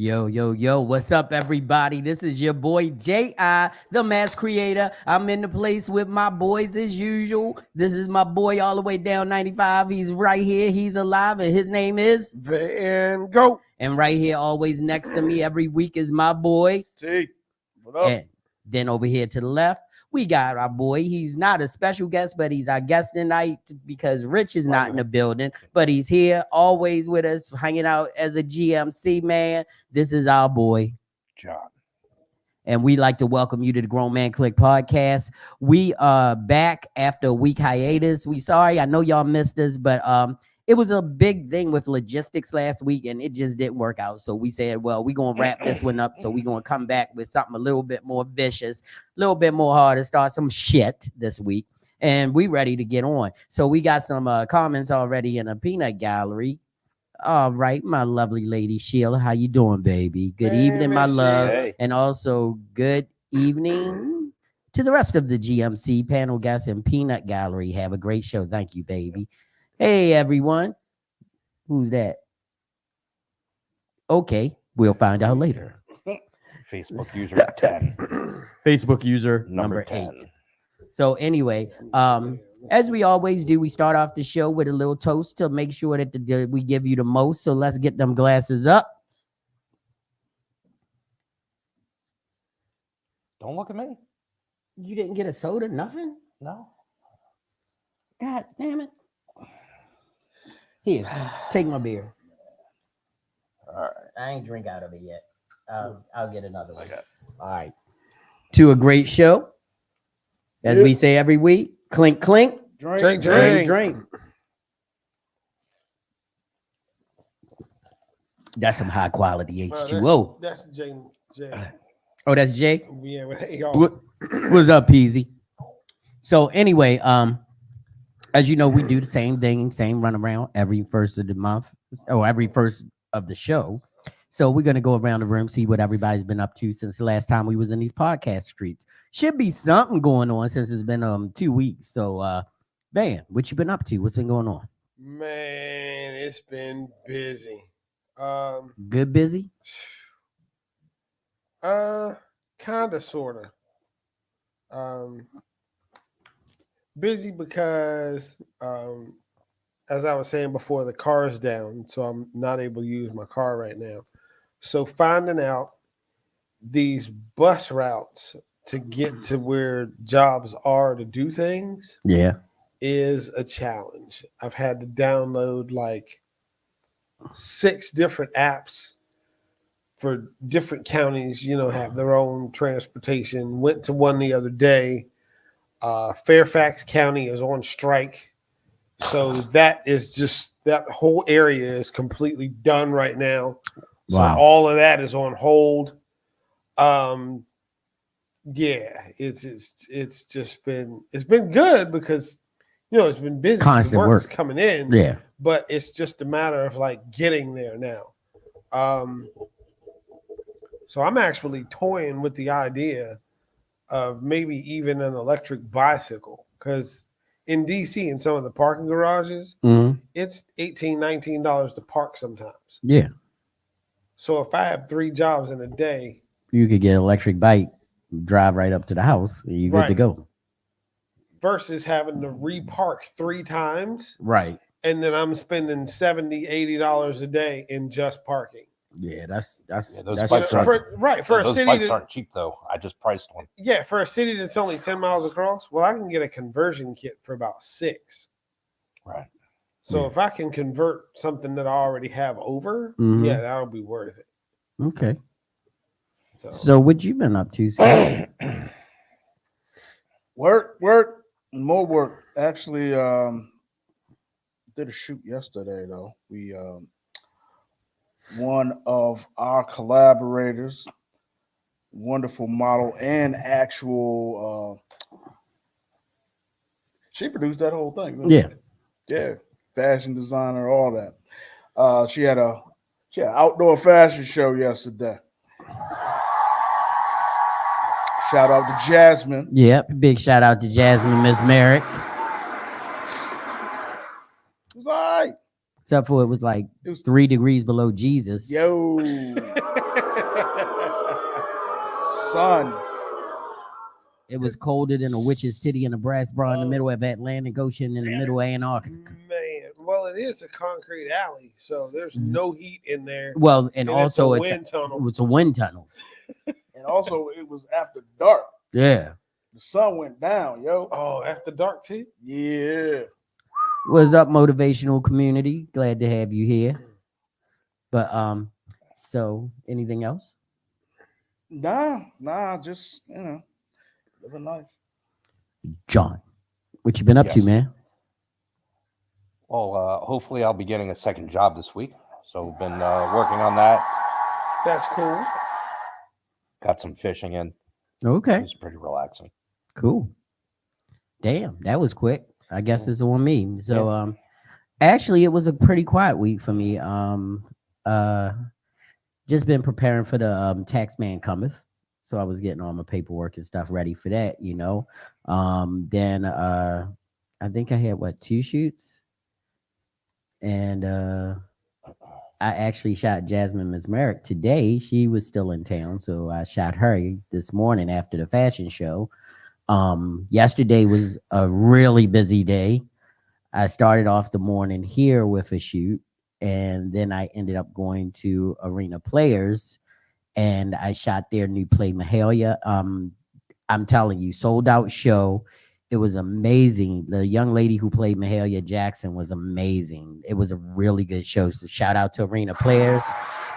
Yo, yo, yo, what's up, everybody? This is your boy J.I., the mass creator. I'm in the place with my boys as usual. This is my boy all the way down 95. He's right here. He's alive, and his name is Van Go. And right here, always next to me every week, is my boy T. What up? And then over here to the left, we got our boy. He's not a special guest, but he's our guest tonight because Rich is not in the building, but he's here always with us, hanging out as a GMC man. This is our boy, John. and we like to welcome you to the Grown Man Clique podcast. We are back after a week hiatus. We sorry, I know y'all missed us, but it was a big thing with logistics last week, and it just didn't work out. So we said, well, we're going to wrap this one up. So we're going to come back with something a little bit more vicious, a little bit more hard to start some shit this week. And we ready to get on. So we got some comments already in a peanut gallery. All right, my lovely lady Sheila, how you doing, baby? Good evening, my love. Hey. And also good evening to the rest of the GMC panel guests and peanut gallery. Have a great show. Thank you, baby. Hey, everyone. Who's that? Okay, we'll find out later. Facebook user 10. Facebook user number 8. So anyway, as we always do, we start off the show with a little toast to make sure that we give you the most. So let's get them glasses up. Don't look at me. You didn't get a soda? Nothing? No. God damn it. Here, take my beer. All right. I ain't drink out of it yet. I'll get another one. Okay. All right. To a great show. As we say every week, clink, clink. Drink. Drink. That's some high quality H2O. That's Jay. Oh, that's Jay? Yeah, hey, y'all. What's up, Peasy? So anyway, as you know, we do the same thing, same run around every first of the month, or every first of the show. So we're gonna go around the room, see what everybody's been up to since the last time we was in these podcast streets. Should be something going on since it's been 2 weeks. So Van, what you been up to? What's been going on? Man, it's been busy. Good busy? Kinda, sorta. Busy because as I was saying before, the car is down, so I'm not able to use my car right now. So finding out these bus routes to get to where jobs are to do things Yeah. is a challenge. I've had to download like 6 different apps for different counties, have their own transportation. Went to one the other day. Fairfax County is on strike. So that whole area is completely done right now. So all of that is on hold. Yeah, it's been good because it's been busy. Constant work is coming in. Yeah. But it's just a matter of like getting there now. So I'm actually toying with the idea of maybe even an electric bicycle, because in DC, in some of the parking garages, it's $18, $19 to park sometimes. Yeah. So if I have 3 jobs in a day, You could get an electric bike, drive right up to the house, and you're good to go. Versus having to repark 3 times. Right. And then I'm spending $70, $80 a day in just parking. Yeah, that's those bikes aren't, for a those city bikes aren't cheap though. I just priced one. Yeah, for a city that's only 10 miles across, well, I can get a conversion kit for about 6. Right. So if I can convert something that I already have over, yeah, that'll be worth it. Okay. So what you been up to, Scott? Work, more work. Actually, did a shoot yesterday though. We one of our collaborators, wonderful model and actual she produced that whole thing. Yeah, fashion designer, all that. She had an outdoor fashion show yesterday. Shout out to Jasmine. Yep, big shout out to Jasmine, Miss Merrick. It was all right. Except for it was 3 degrees below Jesus. Yo. Son. It was colder than a witch's titty and a brass bra in the middle of Atlantic Ocean in the middle of Antarctica. Man, well, it is a concrete alley, so there's Mhm. no heat in there. Well, and also it's a wind tunnel. It's a wind tunnel. And also, it was after dark. Yeah. The sun went down, yo. Oh, after dark too? Yeah. What's up, motivational community? Glad to have you here. But so anything else? Nah, just living life. John, what you been up to, Yes. man? Well, hopefully I'll be getting a second job this week. So been working on that. That's cool. Got some fishing in. Okay, It's pretty relaxing. cool. Damn, that was quick. I guess it's on me. So actually it was a pretty quiet week for me. Just been preparing for the tax man cometh. So I was getting all my paperwork and stuff ready for that, you know. Then I think I had 2 shoots. And I actually shot Jasmine Mesmeric today. She was still in town, so I shot her this morning after the fashion show. Yesterday was a really busy day. I started off the morning here with a shoot, and then I ended up going to Arena Players, and I shot their new play Mahalia. I'm telling you, sold out show. It was amazing. The young lady who played Mahalia Jackson was amazing. It was a really good show. So shout out to Arena Players.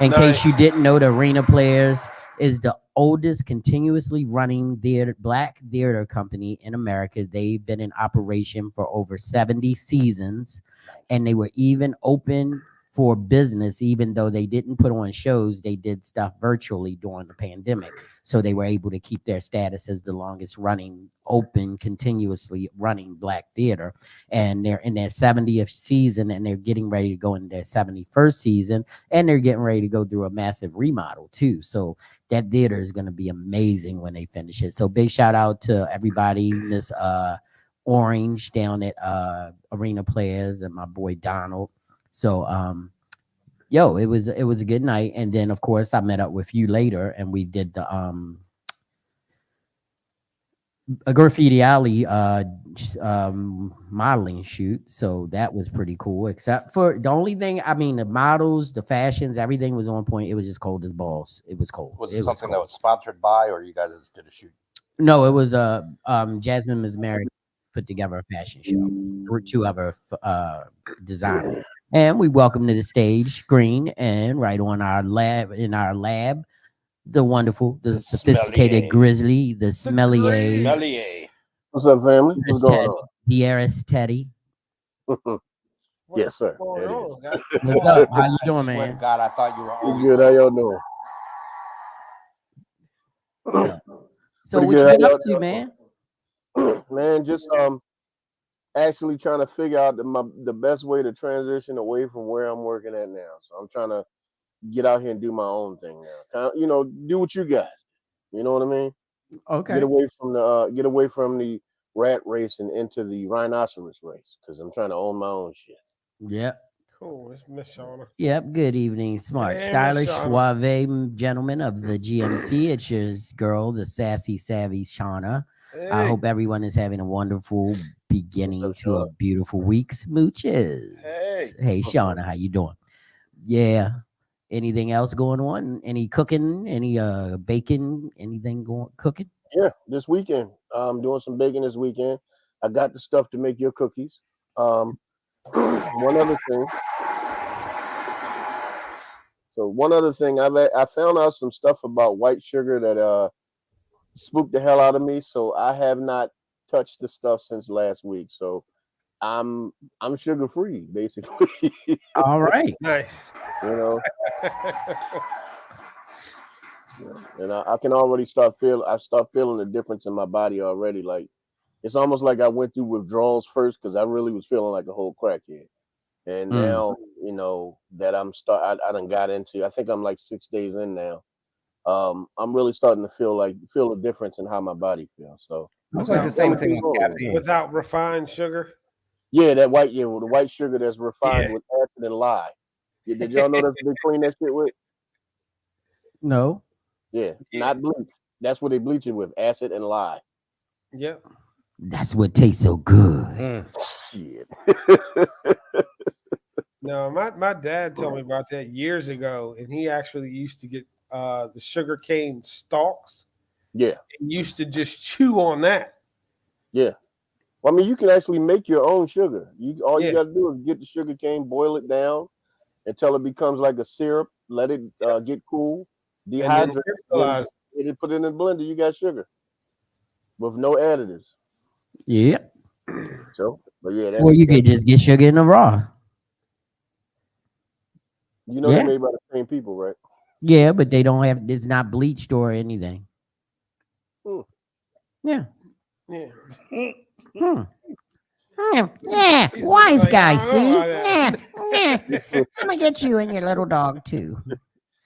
In case you didn't know, the Arena Players is the oldest continuously running black theater company in America. They've been in operation for over 70 seasons, and they were even open for business. Even though they didn't put on shows, they did stuff virtually during the pandemic. So they were able to keep their status as the longest running, open, continuously running black theater. And they're in their 70th season, and they're getting ready to go into their 71st season, and they're getting ready to go through a massive remodel too. So that theater is going to be amazing when they finish it. So big shout out to everybody, Miss Orange down at Arena Players, and my boy Donald. So it was a good night. And then of course I met up with you later, and we did the a graffiti alley modeling shoot. So that was pretty cool, except for the only thing, I mean, the models, the fashions, everything was on point. It was just cold as balls. It was cold. Was it something that was sponsored by, or you guys just did a shoot? No, it was Jasmine Mesmeric put together a fashion show. There were 2 other designers. And we welcome to the stage Green, and right on our lab, the wonderful, the sophisticated Smellier. Grizzly, the Smellier, Smellier. What's up, family? What's going Teddy, on? the Heiress Teddy. Yes, sir. Going There it on, is. guys? What's up? How you doing, Swear to man? God, I thought you were You always good? How y'all doing? So what Pretty you good. been How up to, man? Man, just actually trying to figure out the best way to transition away from where I'm working at now. So I'm trying to get out here and do my own thing now. Kind of, do what you guys do. You know what I mean? Okay. Get away from the rat race and into the rhinoceros race, because I'm trying to own my own shit. Yep. Cool. It's Miss Shauna. Yep. Good evening, smart, Hey, stylish, Miss Shauna. suave gentlemen of the GMC. It's your girl, the sassy, savvy Shauna. I hope everyone is having a wonderful beginning What's up, to a Shauna? beautiful week. Smooches. Hey, Shauna, how you doing? Yeah. Anything else going on? Any cooking? Any baking? Anything cooking? Yeah, this weekend. I'm doing some baking this weekend. I got the stuff to make your cookies. One other thing. So one other thing, I found out some stuff about white sugar that spooked the hell out of me. So I have not touched the stuff since last week. So I'm sugar free, basically. All right. Nice. And I can already start feeling the difference in my body already. Like, it's almost like I went through withdrawals first, because I really was feeling like a whole crackhead. And now, that I done got into, I think I'm like 6 days in now. I'm really starting to feel a difference in how my body feels. So It's like the same thing with caffeine. Without refined sugar. Yeah, the white sugar that's refined with acid and lye. Yeah, did y'all know that they clean that shit with? No. Yeah, not bleach. That's what they bleach it with, acid and lye. Yep. That's what tastes so good. Shit. No, my dad told me about that years ago, and he actually used to get the sugar cane stalks Yeah. and used to just chew on that. Yeah. Well, I mean, you can actually make your own sugar. All you Yeah. got to do is get the sugar cane, boil it down until it becomes like a syrup. Let it get cool, And then dehydrate, crystallize. then put it in the blender. You got sugar with no additives. Yeah. So, but yeah, Or you could just get sugar in the raw. you know they're made by the same people, right? Yeah, but they don't have. It's not bleached or anything. Yeah. Yeah. Yeah, He's wise like, guy. I don't See, know about yeah. that. I'm gonna get you and your little dog too.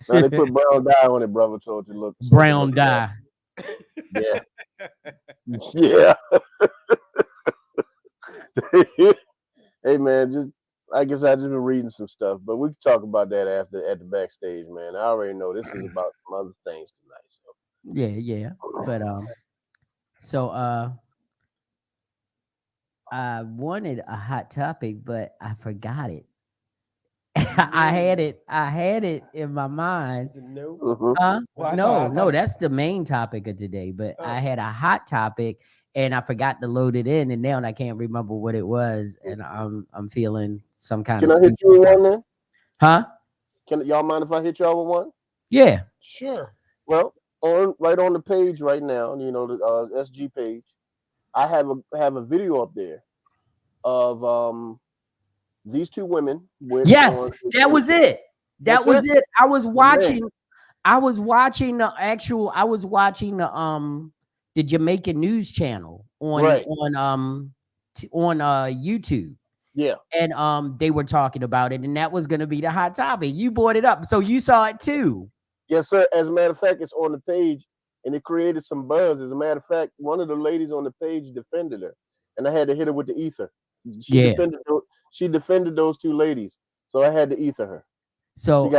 Now they put brown dye on it, brother, so it look Brown dye. Yeah, yeah. Hey man, just I guess I just been reading some stuff, but we can talk about that after at the backstage, man. I already know this is about some other things tonight. So Yeah. But so I wanted a hot topic, but I forgot it. I had it in my mind. No. Huh? Well, I No, thought- that's the main topic of today. But Oh. I had a hot topic and I forgot to load it in, and now I can't remember what it was, and I'm feeling some kind can of I hit you with one then? Huh? Can y'all mind if I hit y'all with one? Yeah. Sure. Well, right on the page right now, you know, the SG page, I have a video up there of these two women with Yes, that was it. That was it. I was watching the Jamaican news channel on YouTube. Yeah. And they were talking about it, and that was going to be the hot topic. You brought it up, so you saw it too. Yes, sir. As a matter of fact, it's on the page, and it created some buzz. As a matter of fact, one of the ladies on the page defended her, and I had to hit her with the ether. She defended those two ladies, so I had to ether her. So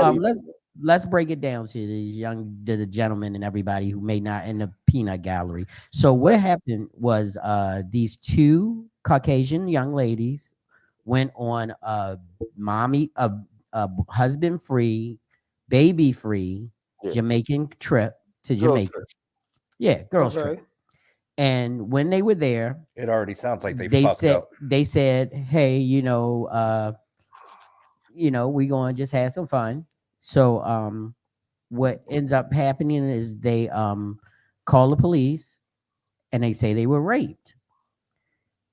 let's break it down to the gentlemen and everybody who may not in the peanut gallery. So what happened was these two Caucasian young ladies went on a husband free, baby free Jamaican trip to Jamaica. Girls trip. And when they were there, it already sounds like they fucked up. They said, hey, we're going to just have some fun. So what ends up happening is they call the police and they say they were raped.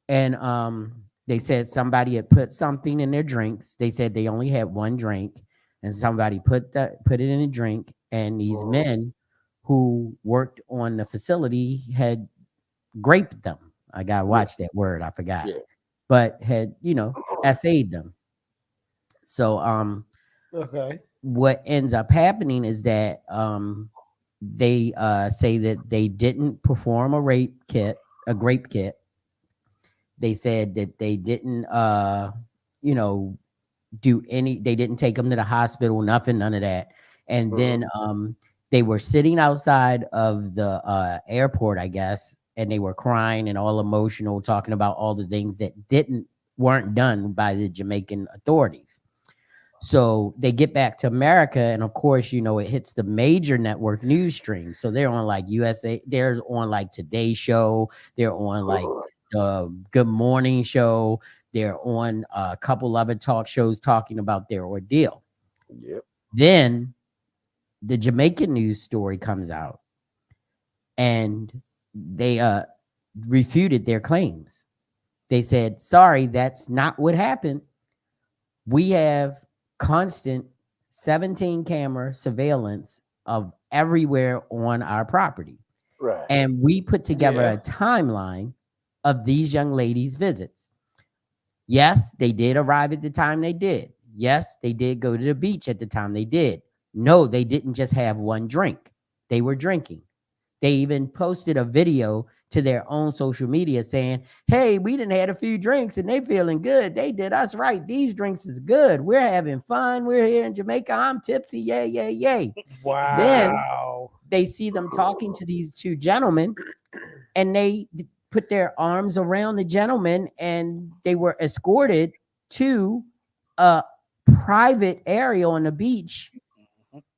And they said somebody had put something in their drinks. They said they only had one drink, and somebody put it in a drink, and these men who worked on the facility had graped them. I gotta watch that word, I forgot. But had, essayed them. So what ends up happening is that they say that they didn't perform a grape kit. They said that they didn't they didn't take them to the hospital, none of that. And then they were sitting outside of the airport, I guess, and they were crying and all emotional, talking about all the things that weren't done by the Jamaican authorities. So they get back to America, and of course, it hits the major network news stream. So they're on like USA, they're on like Today Show, they're on like Good Morning Show, they're on a couple other talk shows talking about their ordeal. Then the Jamaican news story comes out, and they refuted their claims. They said, sorry, that's not what happened. We have constant 17 camera surveillance of everywhere on our property. Right. And we put together a timeline of these young ladies' visits. Yes, they did arrive at the time they did. Yes, they did go to the beach at the time they did. No, they didn't just have one drink. They were drinking. They even posted a video to their own social media saying, hey, we done had a few drinks and they feeling good. They did us right. These drinks is good. We're having fun. We're here in Jamaica. I'm tipsy. Yay, yay, yay. Wow. they see them talking to these two gentlemen, and they put their arms around the gentleman, and they were escorted to a private area on the beach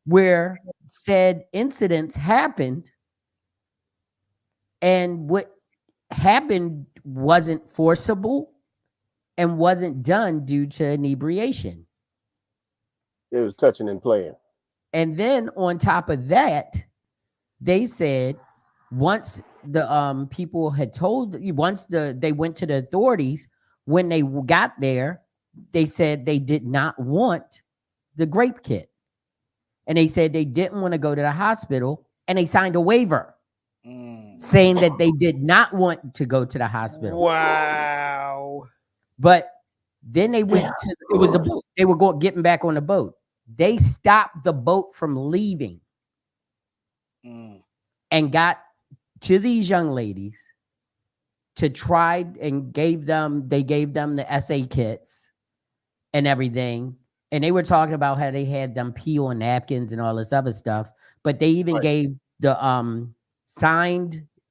where said incidents happened. And what happened wasn't forcible and wasn't done due to inebriation. It was touching and playing. And then on top of that, they said once the people had told, once they went to the authorities, when they got there, they said they did not want the grape kit. And they said they didn't want to go to the hospital, and they signed a waiver saying that they did not want to go to the hospital. Wow. But then they went to, it was a boat. They were getting back on the boat. They stopped the boat from leaving and got to these young ladies to try and they gave them the SA kits and everything. And they were talking about how they had them pee on napkins and all this other stuff. But they even gave the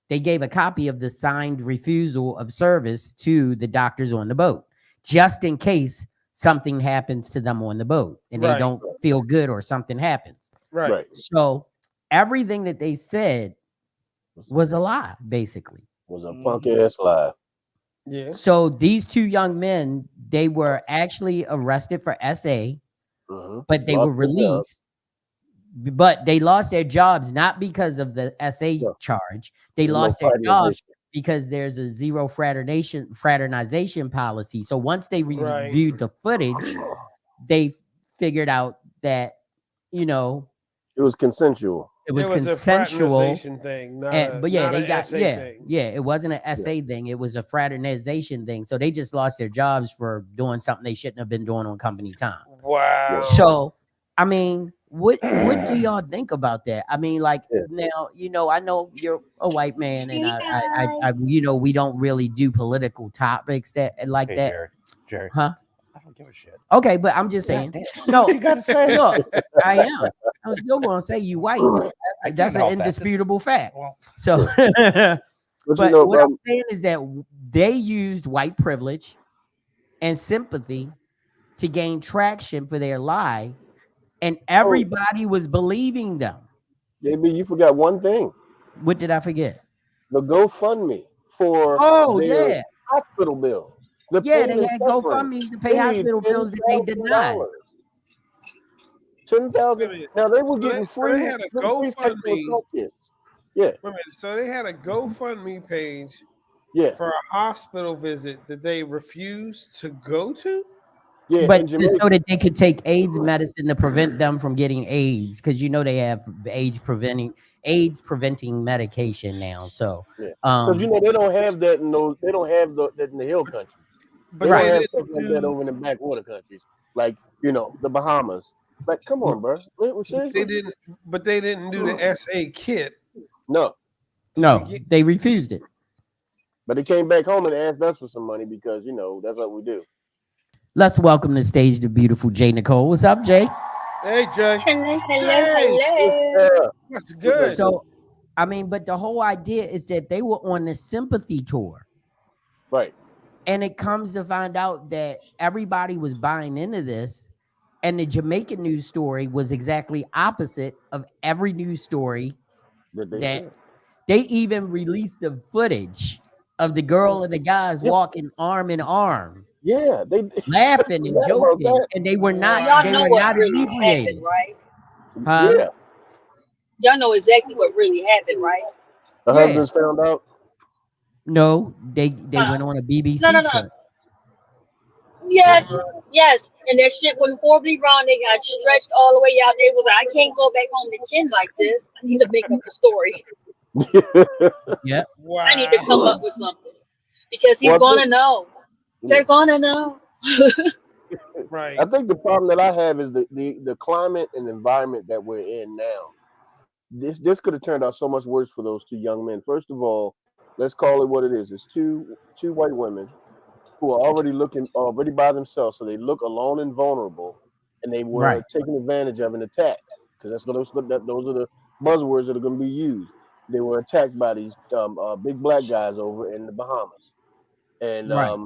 they gave a copy of the signed refusal of service to the doctors on the boat, just in case something happens to them on the boat and they don't feel good or something happens. Right. So everything that they said was a lie, basically. Was a punk ass lie. Yeah. So these two young men, they were actually arrested for SA, but they were released. But they lost their jobs not because of the SA charge. They lost their jobs because there's a zero fraternization policy. So once they reviewed the footage, they figured out that, it was consensual. It was consensual. A fraternization thing, but yeah, they got thing. It wasn't an SA thing. It was a fraternization thing. So they just lost their jobs for doing something they shouldn't have been doing on company time. Wow. So, I mean, what do y'all think about that? I mean, like now, I know you're a white man, and I we don't really do political topics that Jerry, huh? I don't give a shit. Okay, but I'm just saying. No, you gotta say. Look, I am. I'm still gonna say you white. That's an indisputable fact. Well, so, but what I'm saying is that they used white privilege and sympathy to gain traction for their lie, and everybody was believing them. JB, you forgot one thing. What did I forget? The GoFundMe for their hospital bills. They had GoFundMes to pay hospital bills that they denied. 10,000. Now they were getting free. They had a GoFundMe. Yeah. So they had a GoFundMe page. For a hospital visit that they refused to go to. Yeah, but just so that they could take AIDS medicine to prevent them from getting AIDS, because they have AIDS preventing medication now. So, because they don't have that in those. They don't have that in the hill countries. But they have stuff like that over in the backwater countries, like the Bahamas. Like, come on, bro. They didn't do the SA kit. No, they refused it. But they came back home and asked us for some money because that's what we do. Let's welcome to the stage the beautiful Jay Nicole. What's up, Jay? Hey, Jay. Hello. That's good. So, I mean, but the whole idea is that they were on the sympathy tour. Right. And it comes to find out that everybody was buying into this. And the Jamaican news story was exactly opposite of every news story that they even released the footage of the girl and the guys walking arm in arm. Yeah, they laughing and joking, and they were not. They were not really inebriated, right? Yeah. Y'all know exactly what really happened, right? The husbands found out. No, they went on a BBC trip. Yes, and their shit went horribly wrong. They got stretched all the way out. They was like, I can't go back home to chin like this. I need to make up a story. Yeah. Wow. I need to come up with something because he's gonna know. They're gonna know. Right. I think the problem that I have is the climate and environment that we're in now. This could have turned out so much worse for those two young men. First of all, let's call it what it is. It's two white women who are already by themselves, so they look alone and vulnerable, and they were taken advantage of and attacked. Because those are buzzwords that are going to be used. They were attacked by these big black guys over in the Bahamas, and Right.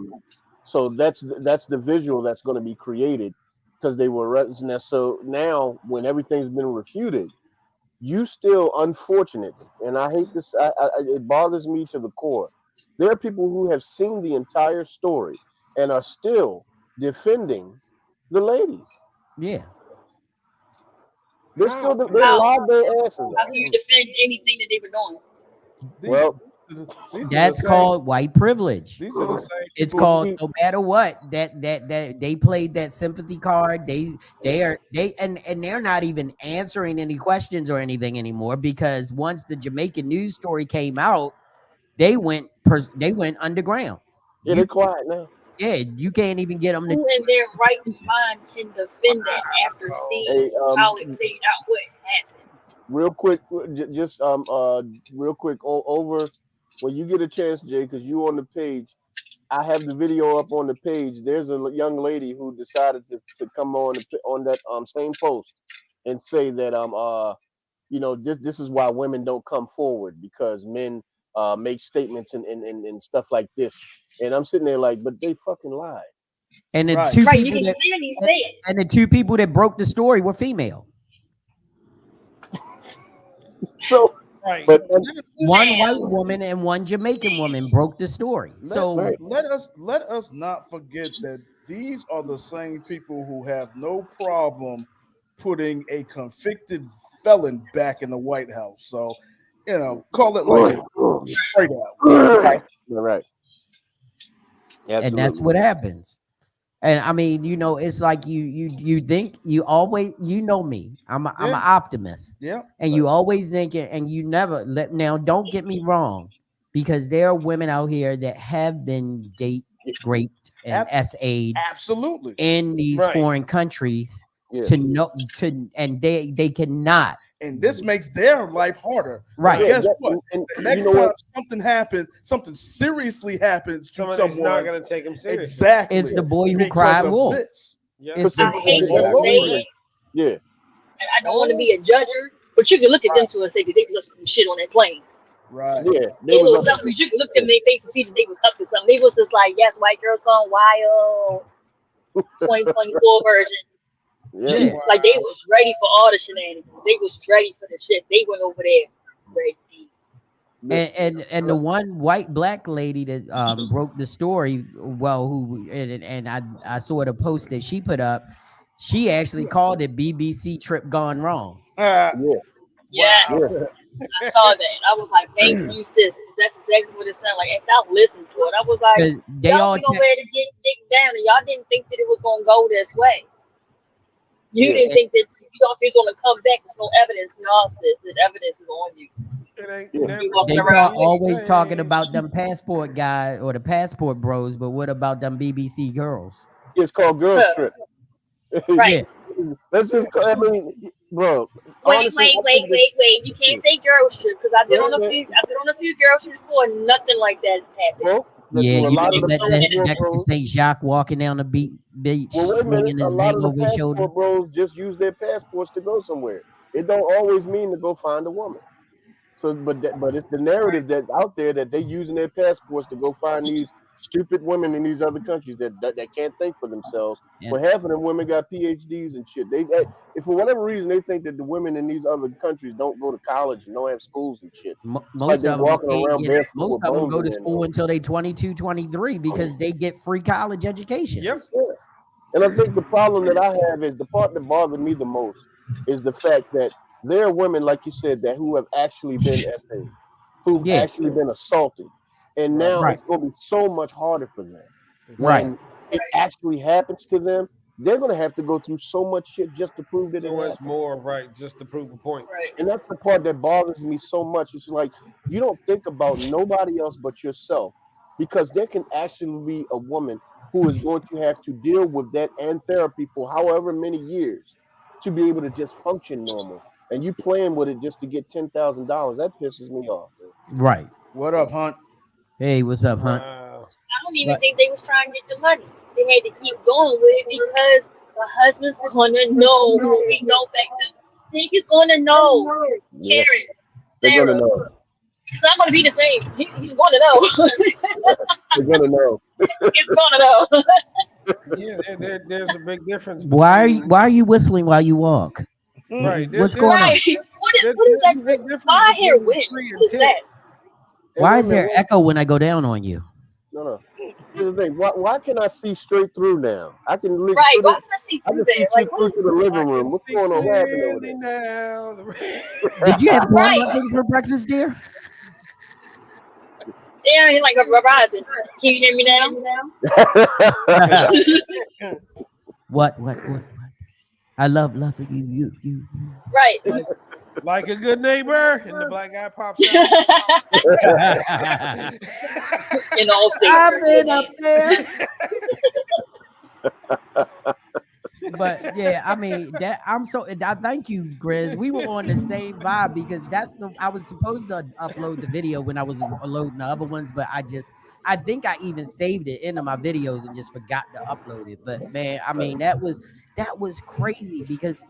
so that's the visual that's going to be created because they were arresting us. So now, when everything's been refuted, you still, unfortunately, and I hate this, it bothers me to the core. There are people who have seen the entire story and are still defending the ladies. Yeah. They're How? still they How? lied their asses How off. can you defend anything that they were doing? Well, these are That's the same, called white privilege. these are the same It's people. called no matter what that they played that sympathy card. They and they're not even answering any questions or anything anymore because once the Jamaican news story came out, they went underground. yeah, they're quiet now. You can't even get them to. Who in their right mind can defend that after seeing Hey, how it played out, what happened? real quick, just real quick over when you get a chance, Jay, because you on the page. I have the video up on the page. There's a young lady who decided to come on that same post and say that this is why women don't come forward because men make statements and stuff like this. And I'm sitting there like, but they fucking lied. And the Right. two Right, you people can that clearly say it. and the two people that broke the story were female. So, Right. but One Man. white woman and one Jamaican woman broke the story. So right. Let us not forget that these are the same people who have no problem putting a convicted felon back in the White House. So, call it like it straight out. Right. Absolutely. and that's what happens. And I mean, it's like you think you always, me. I'm an optimist. Yeah. And you always think it, and you never let. Now, don't get me wrong, because there are women out here that have been raped and SA'd Absolutely. in these Right. foreign countries Yeah. and they cannot. And this makes their life harder. Right. But guess Yeah, what? and The next you know time what? something happens, something seriously happens to Somebody's someone, not going to take him seriously. exactly. It's the boy who because cried of wolf. this. Yeah. It's I hate to All say over. it, Yeah. and I don't want to be a judger, but you can look at them to and say that they was up to some shit on that plane. Right. Yeah. They was was up- something. You can look at their face and see that they was up to something. They was just like, yes, white girls gone wild, 2024 version. Yeah. Like they was ready for all the shenanigans. They was ready for the shit. They went over there ready. And the one white black lady that broke the story, well, who and I saw the post that she put up. She actually called it BBC trip gone wrong. Yes, Yeah. I saw that. I was like, thank you, sis. That's exactly what it sounded like. After I listened to it, I was like, 'Cause they y'all all went over there to get down, and y'all didn't think that it was gonna go this way. You didn't think that you thought it was gonna come back with no evidence. No, sis, the evidence is on you. It ain't Yeah. never You walking They around always talking about them passport guys or the passport bros, but what about them BBC girls? It's called Girls Trip. Right. Let's just. I mean, bro. Wait. honestly, I think You can't say girls trip because I've been on a few girls trips before. Nothing like that happened. Well, Yeah, a you lot know of the that passport next to bros. St. Jacques walking down the beach Well, wait a swinging minute. A his lot thing of the over his shoulder. passport bros just use their passports to go somewhere. It don't always mean to go find a woman. So, but it's the narrative that's out there that they using their passports to go find these stupid women in these other countries that can't think for themselves. Yeah. But half of them women got PhDs and shit. If for whatever reason they think that the women in these other countries don't go to college and don't have schools and shit. Most like they're of them walking can't around get, barefoot most with of them bones go in to their school nose. until they 22, 23 because they get free college education. Yep. Yeah. And I think the problem that I have is the part that bothered me the most is the fact that there are women, like you said, that who have actually been SA'd, who've actually been assaulted. And now it's going to be so much harder for them. When it actually happens to them, they're going to have to go through so much shit just to prove that So it much happened. more, right? Just to prove a point. Right. And that's the part that bothers me so much. It's like you don't think about nobody else but yourself, because there can actually be a woman who is going to have to deal with that and therapy for however many years to be able to just function normal. And you playing with it just to get $10,000. That pisses me off. Man. Right. What up, Hunt? Hey, what's up, Hunt? Wow. I don't even think they was trying to get the money. They had to keep going with it because the husband's gonna know what we know back then. think he's gonna know. Yeah, Karen, they're gonna Sarah. know. It's not gonna be the same. He's gonna know. They're gonna know. He's gonna know. Yeah, there's a big difference. Why are you whistling while you walk? Right. What's going on? Right. What is There's that? a big difference I hear between wind. 3 What and is 10. that? Hey, Why wait a is there minute. echo when I go down on you? No. Here's the thing. Why can I see straight through now? I can Right. Why can I see I through can see there? Like through what? to the I living room. can What's see going on? What happened over clearly there? now. Did you have corn Right. muffins for breakfast, dear? Yeah, he's like a Verizon. Can you hear me now? What? I love you. Right. Like a good neighbor, and the black guy pops In all states. I've been up there. But yeah, I mean that I thank you, Grizz. We were on the same vibe because I was supposed to upload the video when I was loading the other ones, but I think I even saved it into my videos and just forgot to upload it. But man, I mean that was crazy because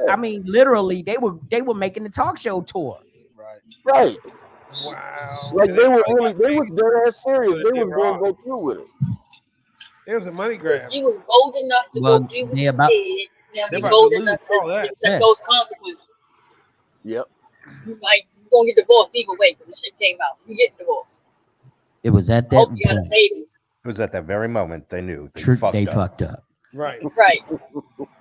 I mean literally they were making the talk show tour. Right. Wow. Like they was dead ass serious. They was going to go through with it. It was a money grab. You was bold enough to go do what you did. Now They're be about bold to enough lose all to that. accept those consequences. Yep. Like you're gonna get divorced either way because the shit came out. You get divorced. It was at that Hope you got a point. savings. It was at that very moment they knew They fucked up. Right. Right.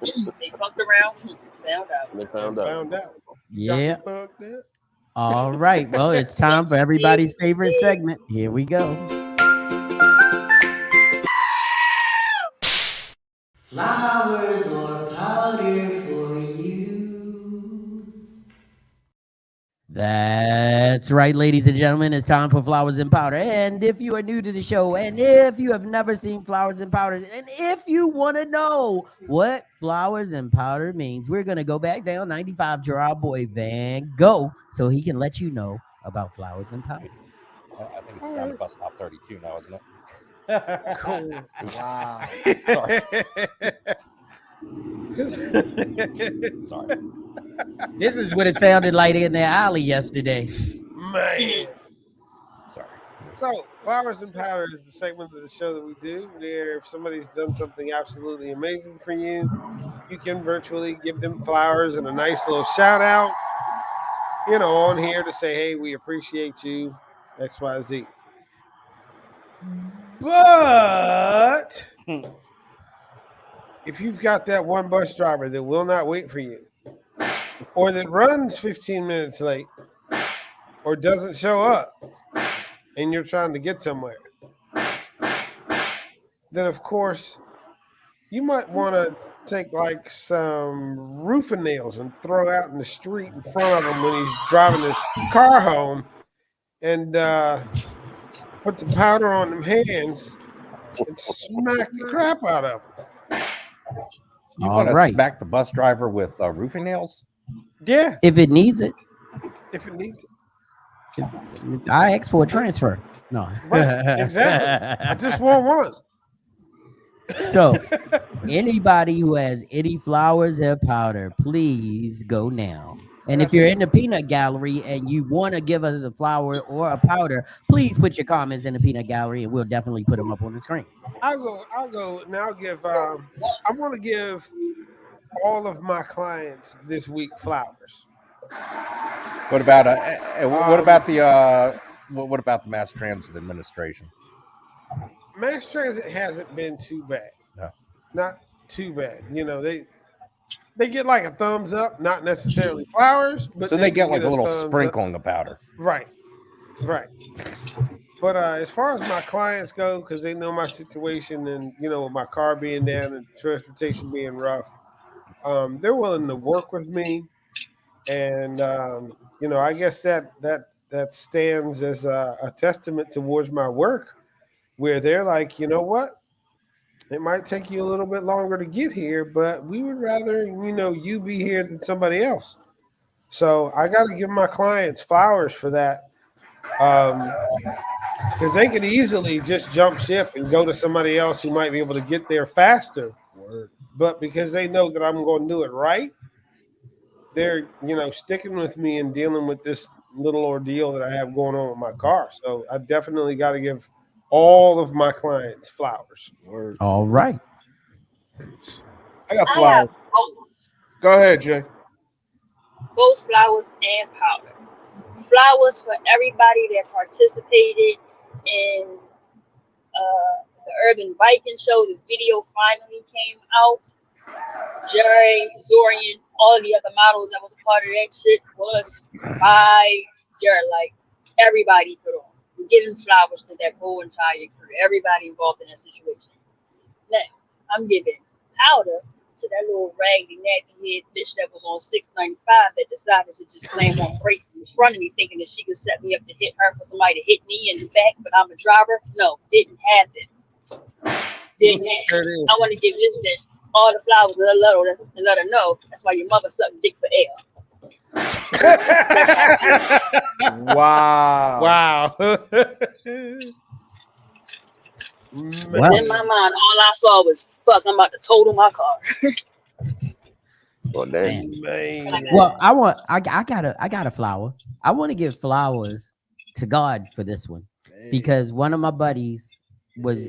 They fucked around. Found out. They Found out. Yeah. Fucked up. All right. Well, it's time for everybody's favorite segment. Here we go. Flowers or powder for you. That's right, ladies and gentlemen. It's time for Flowers and Powder. And if you are new to the show, and if you have never seen Flowers and Powder, and if you want to know what Flowers and Powder means, we're going to go back down 95 to our boy Van Gogh so he can let you know about Flowers and Powder. I think it's down to bus stop 32 now, isn't it? Cool. Wow. Sorry. This is what it sounded like in their alley yesterday. Man. Sorry. So, Flowers and Powder is the segment of the show that we do where if somebody's done something absolutely amazing for you, you can virtually give them flowers and a nice little shout out, on here to say, hey, we appreciate you, XYZ. But if you've got that one bus driver that will not wait for you, or that runs 15 minutes late, or doesn't show up, and you're trying to get somewhere, then of course you might want to take like some roofing nails and throw out in the street in front of him when he's driving his car home, and put the powder on them hands and smack the crap out of them. You All want to right. smack the bus driver with roofing nails? Yeah, If it needs it, if it needs it. I asked for a transfer. No. Right, exactly. I just want one. So, anybody who has any flowers or powder, please go now. And if you're in the peanut gallery and you want to give us a flower or a powder, please put your comments in the peanut gallery and we'll definitely put them up on the screen. I'll go now. I want to give all of my clients this week flowers. What about what about the Mass Transit Administration? Mass transit hasn't been too bad. No. Not too bad. They get like a thumbs up, not necessarily flowers, but So they get like a little thumbs up. sprinkling of powder. Right. But as far as my clients go, because they know my situation and with my car being down and transportation being rough, they're willing to work with me, and I guess that stands as a testament towards my work, where they're like, you know what, it might take you a little bit longer to get here, but we would rather you be here than somebody else. So I got to give my clients flowers for that. Because they could easily just jump ship and go to somebody else who might be able to get there faster. But because they know that I'm going to do it right, they're sticking with me and dealing with this little ordeal that I have going on with my car. So I definitely got to give all of my clients flowers. Word. All right. I got I flowers. have both, Go ahead, Jay. both flowers and powder. Flowers for everybody that participated in the urban biking show. The video finally came out. Jerry, Zorian, all the other models that was a part of that shit was by Jerry. Like everybody put on. We're giving flowers to that whole entire crew. Everybody involved in that situation. Now, I'm giving powder to that little raggedy nappy head bitch that was on 695 that decided to just slam on brakes in front of me, thinking that she could set me up to hit her for somebody to hit me in the back, but I'm a driver. No, didn't happen. Didn't There happen. it I is. want to give this bitch all the flowers and let her know that's why your mother sucked dick for air. Wow. Wow. Wow. In my mind, all I saw was, fuck, I'm about to total my car. Well, damn. Man. Well, I got a flower. I want to give flowers to God for this one because one of my buddies was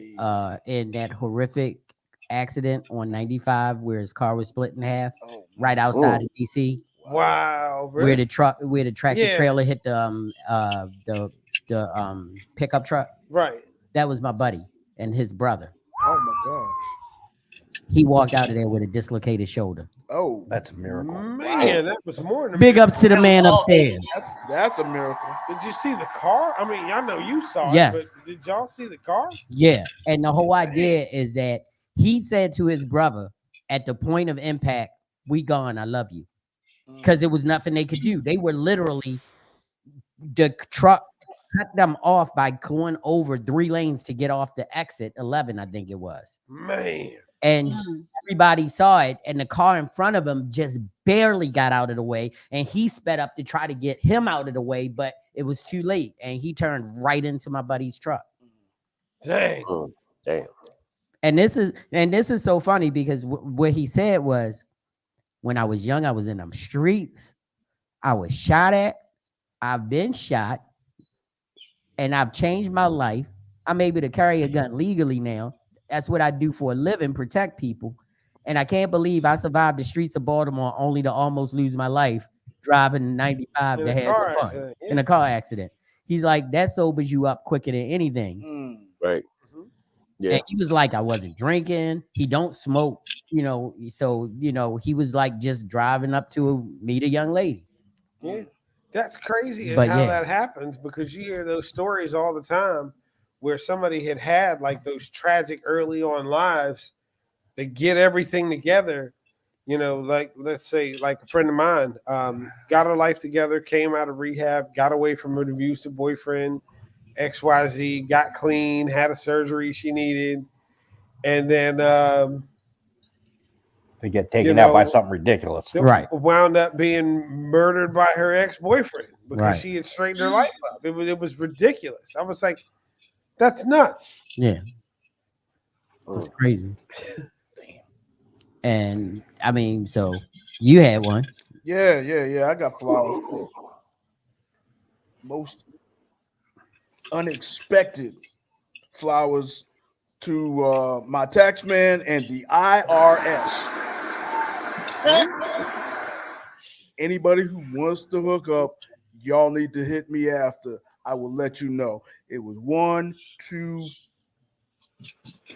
in that horrific accident on 95 where his car was split in half right outside of DC, Wow. where Really? the tractor Yeah. trailer hit the pickup truck. Right. That was my buddy and his brother. Oh my gosh. He walked out of there with a dislocated shoulder. Oh, That's a miracle. Man, that was more than a Big ups to the man Oh, upstairs. that's a miracle. Did you see the car? I mean, I know you saw Yes. it, but did y'all see the car? Yeah. And the whole idea is that he said to his brother at the point of impact, "We gone, I love you." Because it was nothing they could do. They were literally, the truck cut them off by going over 3 lanes to get off the exit 11, I think it was. Man. And everybody saw it, and the car in front of him just barely got out of the way, and he sped up to try to get him out of the way, but it was too late, and he turned right into my buddy's truck. Dang. Damn. And this is so funny because what he said was, when I was young, I was in them streets, I was shot at, I've been shot, and I've changed my life. I'm able to carry a gun legally now. That's what I do for a living, protect people. And I can't believe I survived the streets of Baltimore only to almost lose my life driving 95 In to a have car some fun accident, yeah. in a car accident. He's like, that sobers you up quicker than anything. Right. Yeah. And he was like, I wasn't drinking. He don't smoke, so, he was like just driving up to meet a young lady. Yeah. That's crazy But how yeah. that happens, because you hear those stories all the time where somebody had like those tragic early on lives. They get everything together, like let's say like a friend of mine got her life together, came out of rehab, got away from an abusive boyfriend, XYZ, got clean, had a surgery she needed, and then They get taken out by something ridiculous. Right. wound up being murdered by her ex-boyfriend because Right. she had straightened her life up. It was ridiculous. I was like, that's nuts. Yeah. It's crazy. And I mean, so you had one. Yeah. I got flowers. Most unexpected flowers to my tax man and the IRS. Anybody who wants to hook up, y'all need to hit me after. I will let you know. It was 1, 2,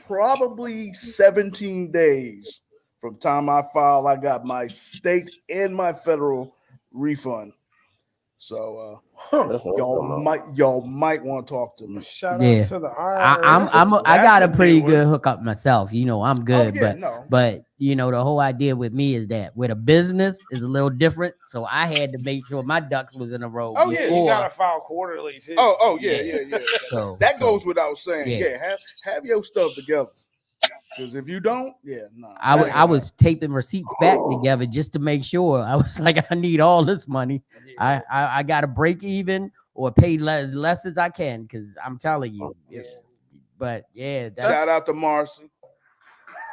probably 17 days from time I filed. I got my state and my federal refund. So That's what y'all might want to talk to me. Shout Yeah. out to the IRS. I got a That's pretty big one. good hookup myself. I'm good, yeah, but the whole idea with me is that with a business is a little different. So I had to make sure my ducks was in a row. Oh yeah, you before. gotta file quarterly too. Oh yeah. So That goes without saying. yeah. Yeah, have your stuff together. Because if you don't, I was taping receipts back together just to make sure. I was like, I need all this money. I got to break even or pay less as I can, because I'm telling you. But yeah, shout out to Marcy.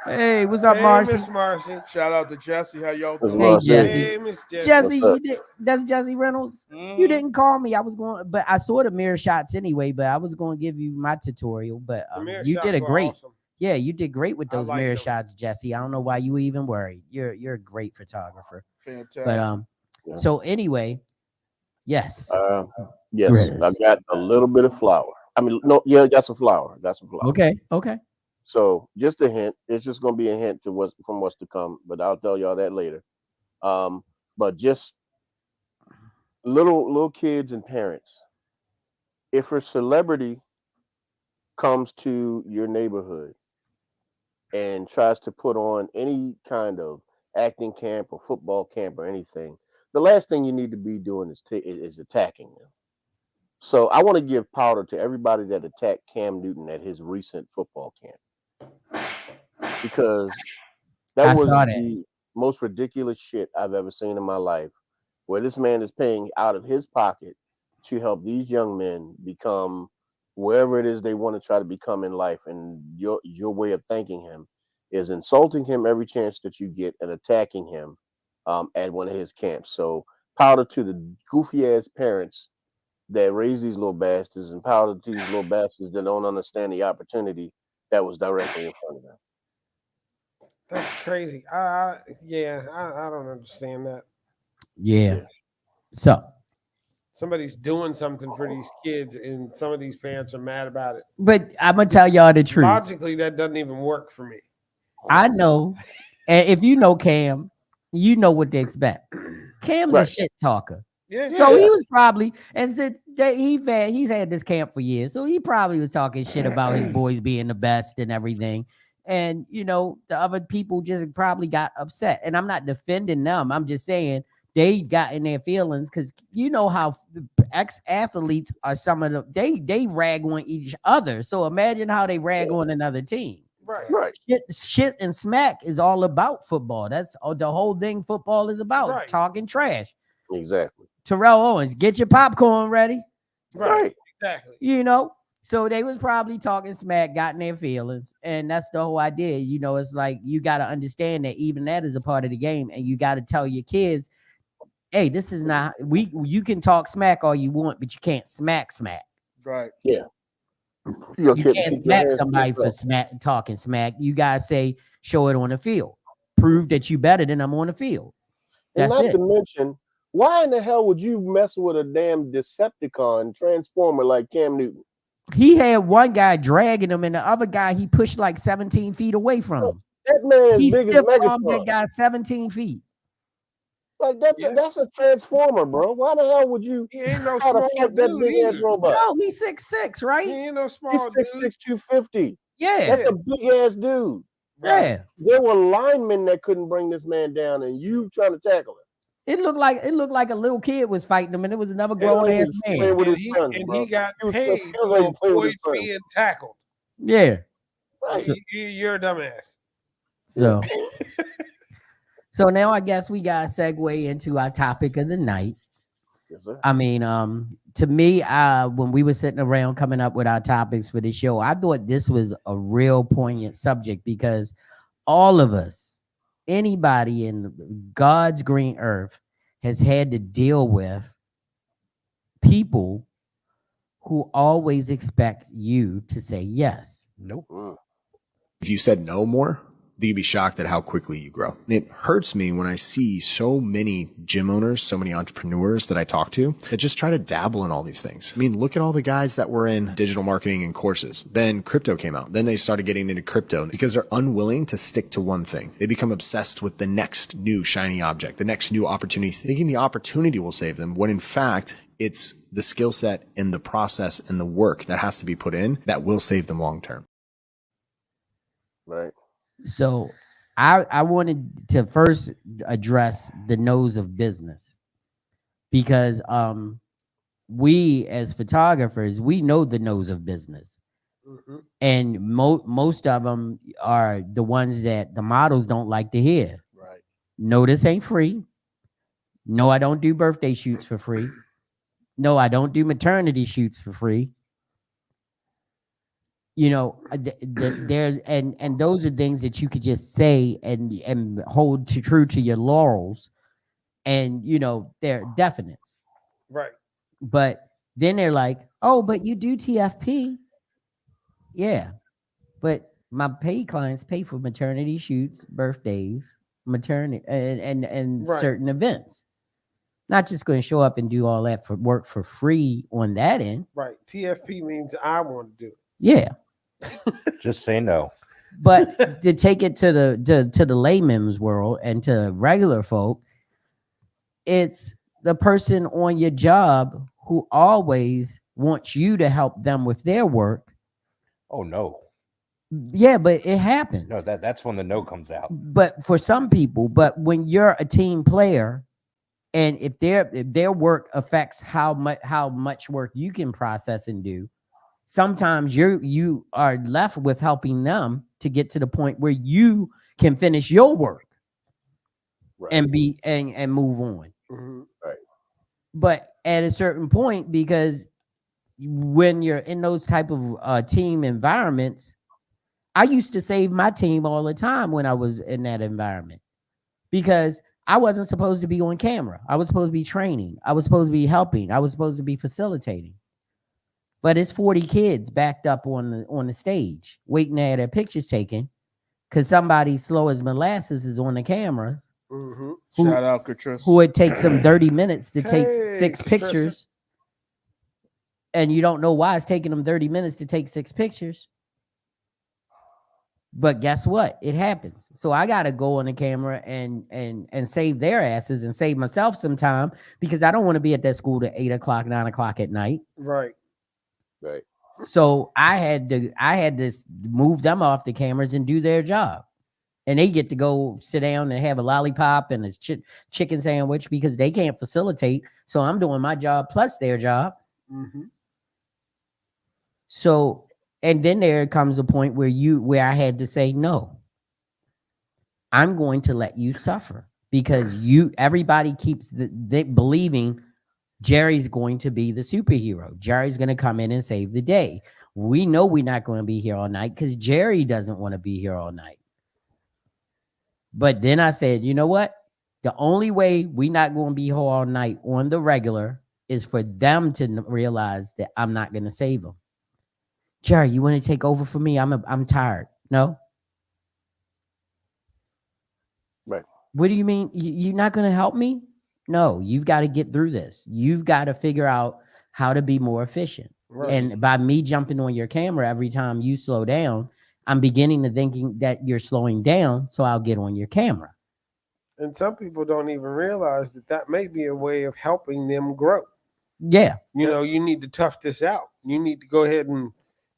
Hey, what's up, Hey, Marcy? Miss Marcy. Shout out to Jesse. How y'all What's doing? Hey, Marcy? Jesse. Hey, Miss Jesse. Jesse, What's up? you did, that's Jesse Reynolds. You Mhm. didn't call me. I was going, but I saw the mirror shots anyway. But I was going to give you my tutorial. But The mirror you shots did a were great. awesome. Yeah, you did great with I those liked mirror them. shots, Jesse. I don't know why you were even worried. You're a great photographer. Fantastic. But Yeah. so anyway, yes. Yes, I Chris. got a little bit of flour. I mean, no, yeah, I got some flour. Got some flour. Okay. Okay. So just a hint. It's just gonna be a hint to what's to come, but I'll tell y'all that later. But just little kids and parents. If a celebrity comes to your neighborhood and tries to put on any kind of acting camp or football camp or anything, the last thing you need to be doing is attacking them. So I want to give powder to everybody that attacked Cam Newton at his recent football camp, because that I was saw that. the most ridiculous shit I've ever seen in my life, where this man is paying out of his pocket to help these young men become wherever it is they want to try to become in life, and your way of thanking him is insulting him every chance that you get and attacking him at one of his camps. So powder to the goofy ass parents that raise these little bastards, and powder to these little bastards that don't understand the opportunity that was directly in front of them. That's crazy. I don't understand that. Yeah. Yeah. So, Somebody's doing something for these kids, and some of these parents are mad about it. but I'm gonna tell y'all the truth. Logically, that doesn't even work for me. I know, and if you know Cam, you know what to expect. Cam's a Right. shit talker. Yeah. So Yeah. he was probably, and since he's had this camp for years, so he probably was talking shit about his boys being the best and everything. And the other people just probably got upset. And I'm not defending them. I'm just saying they got in their feelings because you know how ex-athletes are. Some of them they rag on each other. So imagine how they rag on another team. Right. Right. Shit and smack is all about football. That's the whole thing football is about. Right. Talking trash. Exactly. Terrell Owens, get your popcorn ready. Right. Exactly. So they was probably talking smack, got in their feelings, and that's the whole idea. It's like you got to understand that even that is a part of the game, and you got to tell your kids, hey, this is not you can talk smack all you want, but you can't smack. Right. Yeah. You can't smack somebody for talking smack. You gotta say, show it on the field. Prove that you better than I'm on the field. And That's not it. to mention, why in the hell would you mess with a damn Decepticon transformer like Cam Newton? He had one guy dragging him, and the other guy he pushed like 17 feet away from him. That man He is big as stiff armed that Megatron. guy 17 feet. Like that's a transformer, bro. Why the hell would you He ain't no try to small fight that dude big ass either. robot? No, he's 6'6", He right? ain't no small He's dude. 6'6", 250. Yeah. That's a big ass dude. Yeah. There were linemen that couldn't bring this man down, and you trying to tackle him. It looked like a little kid was fighting him, and it was another He grown was ass playing man. with And his sons, bro. he got He was paid like to playing with avoid his sons. being tackled. Yeah. Right. You're a dumbass. So so now I guess we got to segue into our topic of the night. Yes, sir. I mean, to me, when we were sitting around coming up with our topics for the show, I thought this was a real poignant subject because all of us, anybody in God's green earth, has had to deal with people who always expect you to say yes. Nope. Mm. If you said no more, you'd be shocked at how quickly you grow. And it hurts me when I see so many gym owners, so many entrepreneurs that I talk to that just try to dabble in all these things. I mean, look at all the guys that were in digital marketing and courses. Then crypto came out. Then they started getting into crypto because they're unwilling to stick to one thing. They become obsessed with the next new shiny object, the next new opportunity, thinking the opportunity will save them, when in fact, it's the skill set and the process and the work that has to be put in that will save them long term. Right. So I wanted to first address the nose of business because we as photographers, we know the nose of business. Mhm. And most of them are the ones that the models don't like to hear. Right. No, this ain't free. No, I don't do birthday shoots for free. No, I don't do maternity shoots for free. you know, there's and those are things that you could just say and hold to true to your laurels, and you know they're definite. Right. But then they're like, oh, but you do TFP. Yeah, but my paid clients pay for maternity shoots, birthdays, maternity, and Right. certain events. Not just going to show up and do all that for work for free on that end. Right. TFP means I want to do it. Yeah, Just say no. but to take it to the layman's world and to regular folk, it's the person on your job who always wants you to help them with their work. Oh no. Yeah, but it happens. No, that's when the no comes out. But for some people, but when you're a team player, and if their work affects how much work you can process and do, sometimes you are left with helping them to get to the point where you can finish your work Right. and be and move on. Mm-hmm. Right. But at a certain point, because when you're in those type of team environments, I used to save my team all the time when I was in that environment, because I wasn't supposed to be on camera. I was supposed to be training. I was supposed to be helping. I was supposed to be facilitating. But it's 40 kids backed up on the stage waiting to have their pictures taken because somebody slow as molasses is on the cameras. Mm-hmm. Shout out, Catrice. Who it takes them 30 minutes to take Hey, 6 Patricia. pictures, and you don't know why it's taking them 30 minutes to take 6 pictures. But guess what? It happens. So I gotta go on the camera and save their asses and save myself some time, because I don't want to be at that school to 8 o'clock, 9 o'clock at night. Right. Right. So I had to move them off the cameras and do their job. And they get to go sit down and have a lollipop and a chicken sandwich because they can't facilitate. So I'm doing my job plus their job. Mm-hmm. So, and then there comes a point where I had to say, no, I'm going to let you suffer, because everybody keeps believing Jerry's going to be the superhero. Jerry's going to come in and save the day. We know we're not going to be here all night because Jerry doesn't want to be here all night. But then I said, you know what? The only way we're not going to be here all night on the regular is for them to realize that I'm not going to save them. Jerry, you want to take over for me? I'm tired. No. Right. What do you mean? You're not going to help me? No, you've got to get through this. You've got to figure out how to be more efficient. Right. And by me jumping on your camera every time you slow down, I'm beginning to thinking that you're slowing down, so I'll get on your camera. And some people don't even realize that may be a way of helping them grow. Yeah. You know, you need to tough this out. You need to go ahead and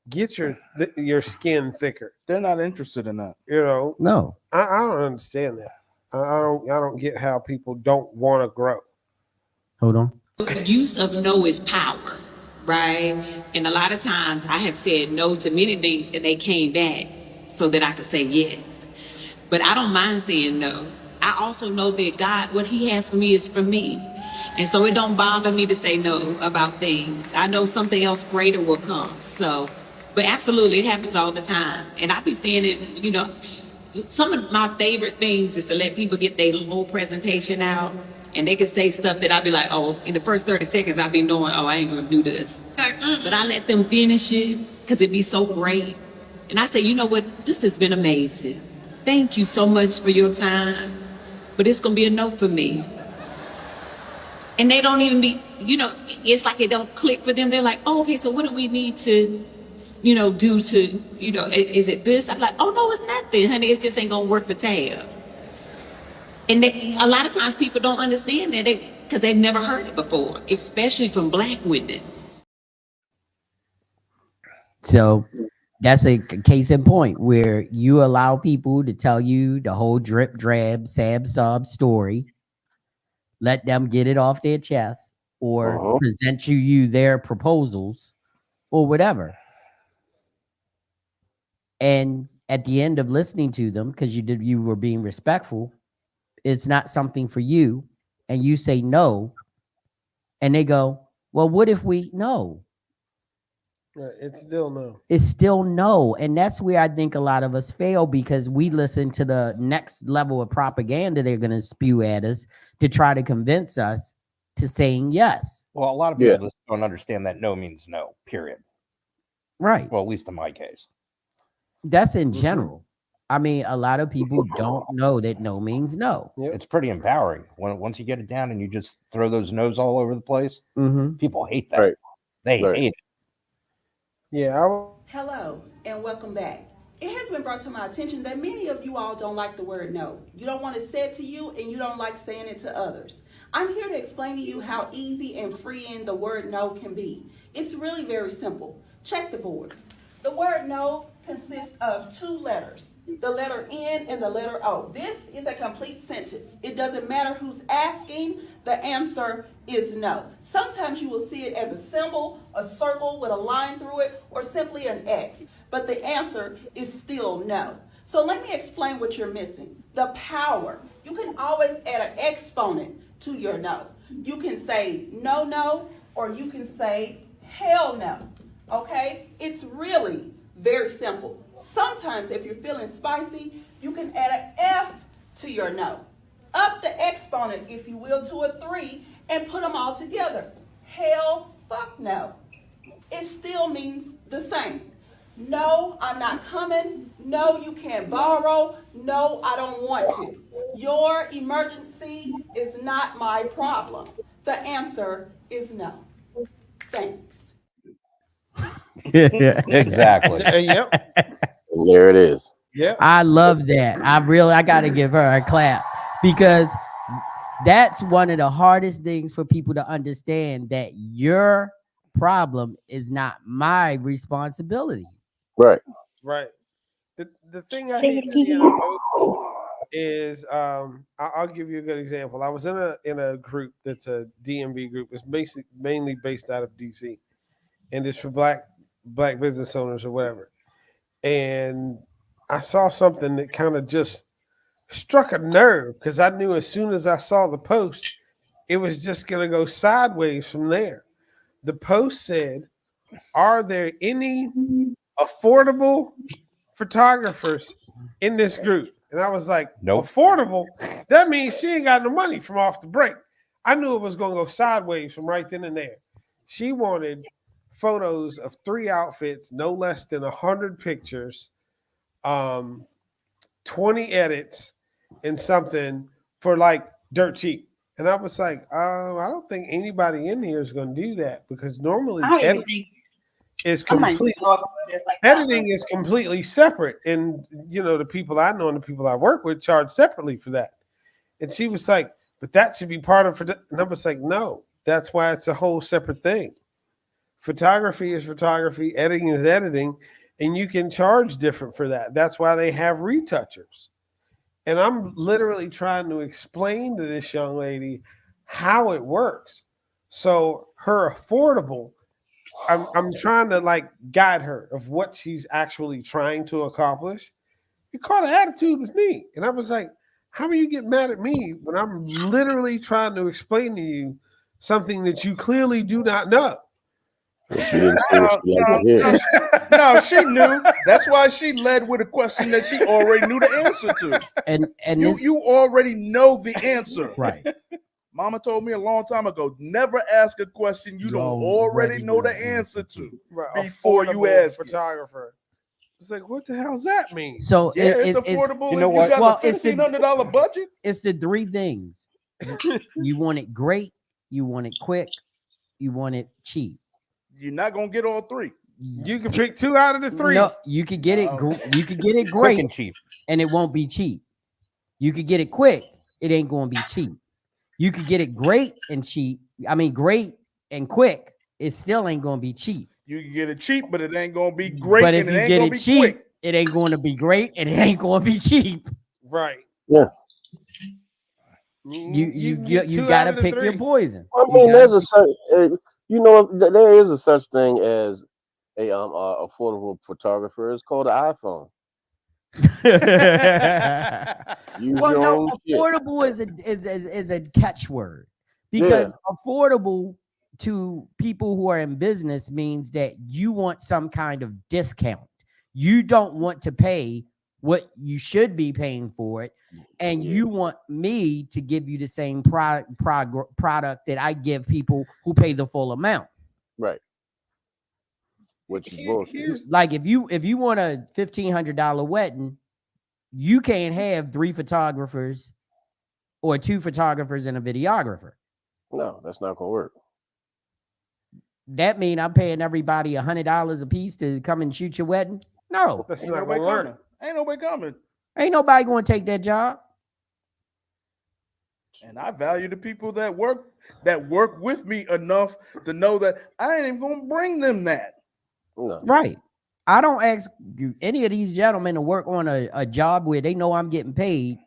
get your skin thicker. They're not interested in that. You know, No. I don't understand that. I don't get how people don't want to grow. Hold on. Use of no is power, right? And a lot of times I have said no to many things and they came back so that I could say yes. But I don't mind saying no. I also know that God, what he has for me is for me. And so it don't bother me to say no about things. I know something else greater will come. So, but absolutely, it happens all the time. And I be saying it, you know, some of my favorite things is to let people get their whole presentation out. And they can say stuff that I'll be like, oh, in the first 30 seconds, I'll be knowing, oh, I ain't going to do this. But I let them finish it because it'd be so great. And I say, you know what? This has been amazing. Thank you so much for your time. But it's going to be a no for me. And they don't even be, you know, it's like it don't click for them. They're like, oh, okay, so what do we need to, you know, do to, you know, is it this? I'm like, oh, no, it's nothing, honey. It just ain't going to work the tab. And a lot of times people don't understand that because they've never heard it before, especially from Black women. So that's a case in point where you allow people to tell you the whole drip, drab, sab, sob story. Let them get it off their chest or present you their proposals or whatever. And at the end of listening to them, because you were being respectful, it's not something for you, and you say no, and they go, well, what if we no? Right. It's still no. It's still no. And that's where I think a lot of us fail, because we listen to the next level of propaganda they're going to spew at us to try to convince us to saying yes. Well, a lot of people just don't understand that no means no, period. Right. Well, at least in my case. That's in general. I mean, a lot of people don't know that no means no. Yep. It's pretty empowering once you get it down and you just throw those no's all over the place. People hate that. Right. They Right. hate it. Yeah. Hello and welcome back. It has been brought to my attention that many of you all don't like the word no. You don't want it said to you and you don't like saying it to others. I'm here to explain to you how easy and freeing the word no can be. It's really very simple. Check the board. The word no consists of two letters, the letter N and the letter O. This is a complete sentence. It doesn't matter who's asking, the answer is no. Sometimes you will see it as a symbol, a circle with a line through it, or simply an X, but the answer is still no. So let me explain what you're missing. The power. You can always add an exponent to your no. You can say no, no, or you can say hell no. Okay? It's really very simple. Sometimes if you're feeling spicy, you can add an F to your no. Up the exponent, if you will, to a 3 and put them all together. Hell, fuck no. It still means the same. No, I'm not coming. No, you can't borrow. No, I don't want to. Your emergency is not my problem. The answer is no. Thanks. Exactly. Yep. And there it is. Yeah. I love that. I got to give her a clap, because that's one of the hardest things for people to understand, that your problem is not my responsibility. Right. Right. The thing I hate to see in a post is I'll give you a good example. I was in a group that's a DMV group. It's mainly based out of DC, and it's for black business owners or whatever. And I saw something that kind of just struck a nerve, because I knew as soon as I saw the post, it was just going to go sideways from there. The post said, "Are there any affordable photographers in this group?" And I was like, Nope. Affordable? That means she ain't got no money from off the break. I knew it was going to go sideways from right then and there. She wanted photos of 3 outfits, no less than 100 pictures, 20 edits, and something for like dirt cheap. And I was like, I don't think anybody in here is going to do that, because normally I don't even editing think is I might completely just talk about this like that. editing is completely separate. And the people I know and the people I work with charge separately for that. And she was like, but that should be part of it. And I was like, no, that's why it's a whole separate thing. Photography is photography, editing is editing, and you can charge different for that. That's why they have retouchers. And I'm literally trying to explain to this young lady how it works. So her affordable, I'm trying to like guide her of what she's actually trying to accomplish. It caught an attitude with me. And I was like, how do you get mad at me when I'm literally trying to explain to you something that you clearly do not know? Well, she didn't say what she liked to hear. No, she knew. That's why she led with a question that she already knew the answer to. And You already know the answer. right. Mama told me a long time ago, never ask a question you don't already know the answer to before you Affordable ask it. photographer. It's like, what the hell does that mean? So Yeah, it's affordable. you know if what? you got Well, a it's the- $1,500 budget. It's the 3 things. You want it great, you want it quick, you want it cheap. You're not gonna get all 3. You can pick 2 out of the 3. No, you could get it. You could get it Quick great, and cheap. and it won't be cheap. You could get it quick, it ain't going to be cheap. You could get it great and cheap. I mean, great and quick, it still ain't going to be cheap. You can get it cheap, but it ain't gonna be great. But if and you it ain't get gonna it be cheap, quick. it ain't going to be great, and it ain't going to be cheap. Right. Yeah. You get 2 got to out of the pick 3. your poison. I mean, there's a such, there is a such thing as a affordable photographer. It's called an iPhone. Use Well, your no, own shit. affordable is a catchword, because affordable to people who are in business means that you want some kind of discount. You don't want to pay what you should be paying for it, and you want me to give you the same product that I give people who pay the full amount. Right. Which is bullshit. Like if you want a $1,500 wedding, you can't have 3 photographers or 2 photographers and a videographer. No, that's not gonna work. That mean I'm paying everybody $100 a piece to come and shoot your wedding? No, That's Ain't not nobody gonna work. coming. Ain't nobody coming. Ain't nobody going to take that job. And I value the people that work with me enough to know that I ain't even gonna bring them that. No. Right. I don't ask any of these gentlemen to work on a job where they know I'm getting paid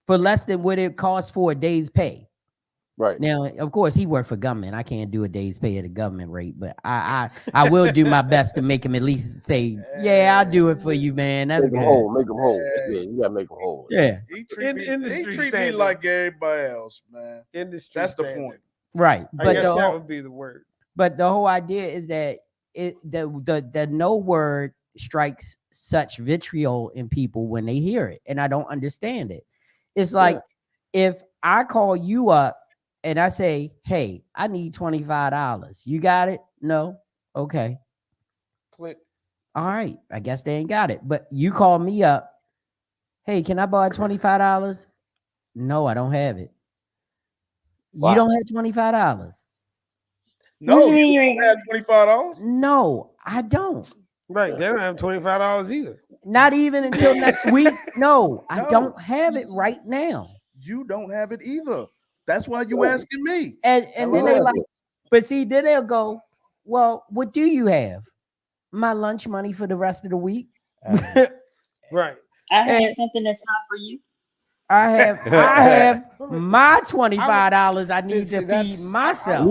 for less than what it costs for a day's pay. Right. Now, of course, he worked for government. I can't do a day's pay at a government rate, but I will do my best to make him at least say, yeah, I'll do it for you, man. That's Make them good. whole. Make them whole. Yeah, you gotta make them whole. Yeah. He treat me standard. like everybody else, man. Industry That's the standard. point. Right. I But guess the that whole, would be the word. but the whole idea is that the no word strikes such vitriol in people when they hear it, and I don't understand it. It's like if I call you up and I say, hey, I need $25. You got it? No? Okay. Click. All right. I guess they ain't got it. But you call me up. Hey, can I borrow $25? No, I don't have it. Wow. You don't have $25? No, you don't have $25. No, I don't. Right. They don't have $25 either. Not even until next week. No, I No. don't have it right now. You don't have it either. That's why you asking me. And then they like, but see, then they'll go, well, what do you have? My lunch money for the rest of the week. Right. I have And- something that's not for you. I have my $25 I need to feed myself.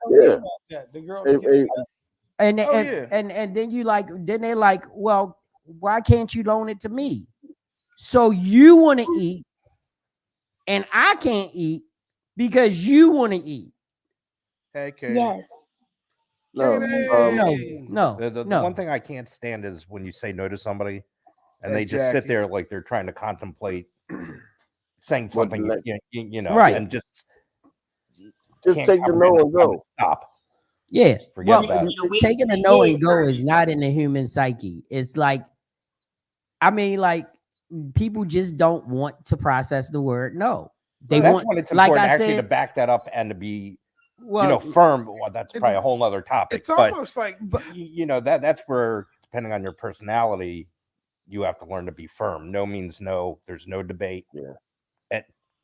Yeah. The girl. And Oh, and, yeah. and then you like, then they're like, well, why can't you loan it to me? So you want to eat and I can't eat because you want to eat. Hey, Katie. Yes. No. No. The one thing I can't stand is when you say no to somebody and they just sit Jackie. there like they're trying to contemplate saying something, you know, Right. and just Just take the no and go. Stop. Yeah. Forget about it. Taking a no and go is not in the human psyche. It's like, I mean, like people just don't want to process the word no. They That's want, when it's like important I actually to said, back that up and to be, well, firm. Well, that's probably a whole nother topic. It's but almost like that's where, depending on your personality, you have to learn to be firm. No means no. There's no debate. Yeah.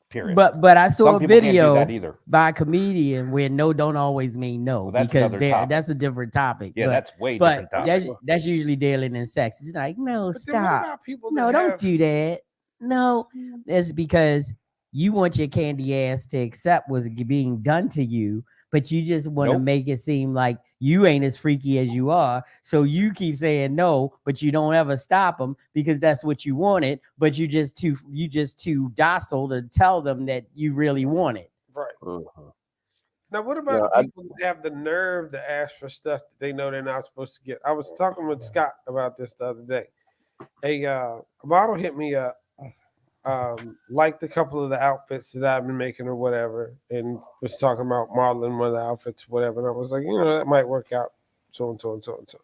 Period. But I saw Some a people can't do video that either. by a comedian where no don't always mean no, Well, that's because another topic. that's a different topic. Yeah, but, that's way but different topic. that's usually dealing in sex. It's like, no, But then what stop. about people No, that don't have- do that. No, that's because you want your candy ass to accept what's being done to you, but you just want to Nope. make it seem like you ain't as freaky as you are. So you keep saying no, but you don't ever stop them because that's what you wanted. But you just too docile to tell them that you really want it. Right. Mhm. Now, what about the people who have the nerve to ask for stuff that they know they're not supposed to get? I was talking with Scott about this the other day. A model hit me up, liked a couple of the outfits that I've been making or whatever, and was talking about modeling one of the outfits or whatever. And I was like, that might work out, so and so and so and so.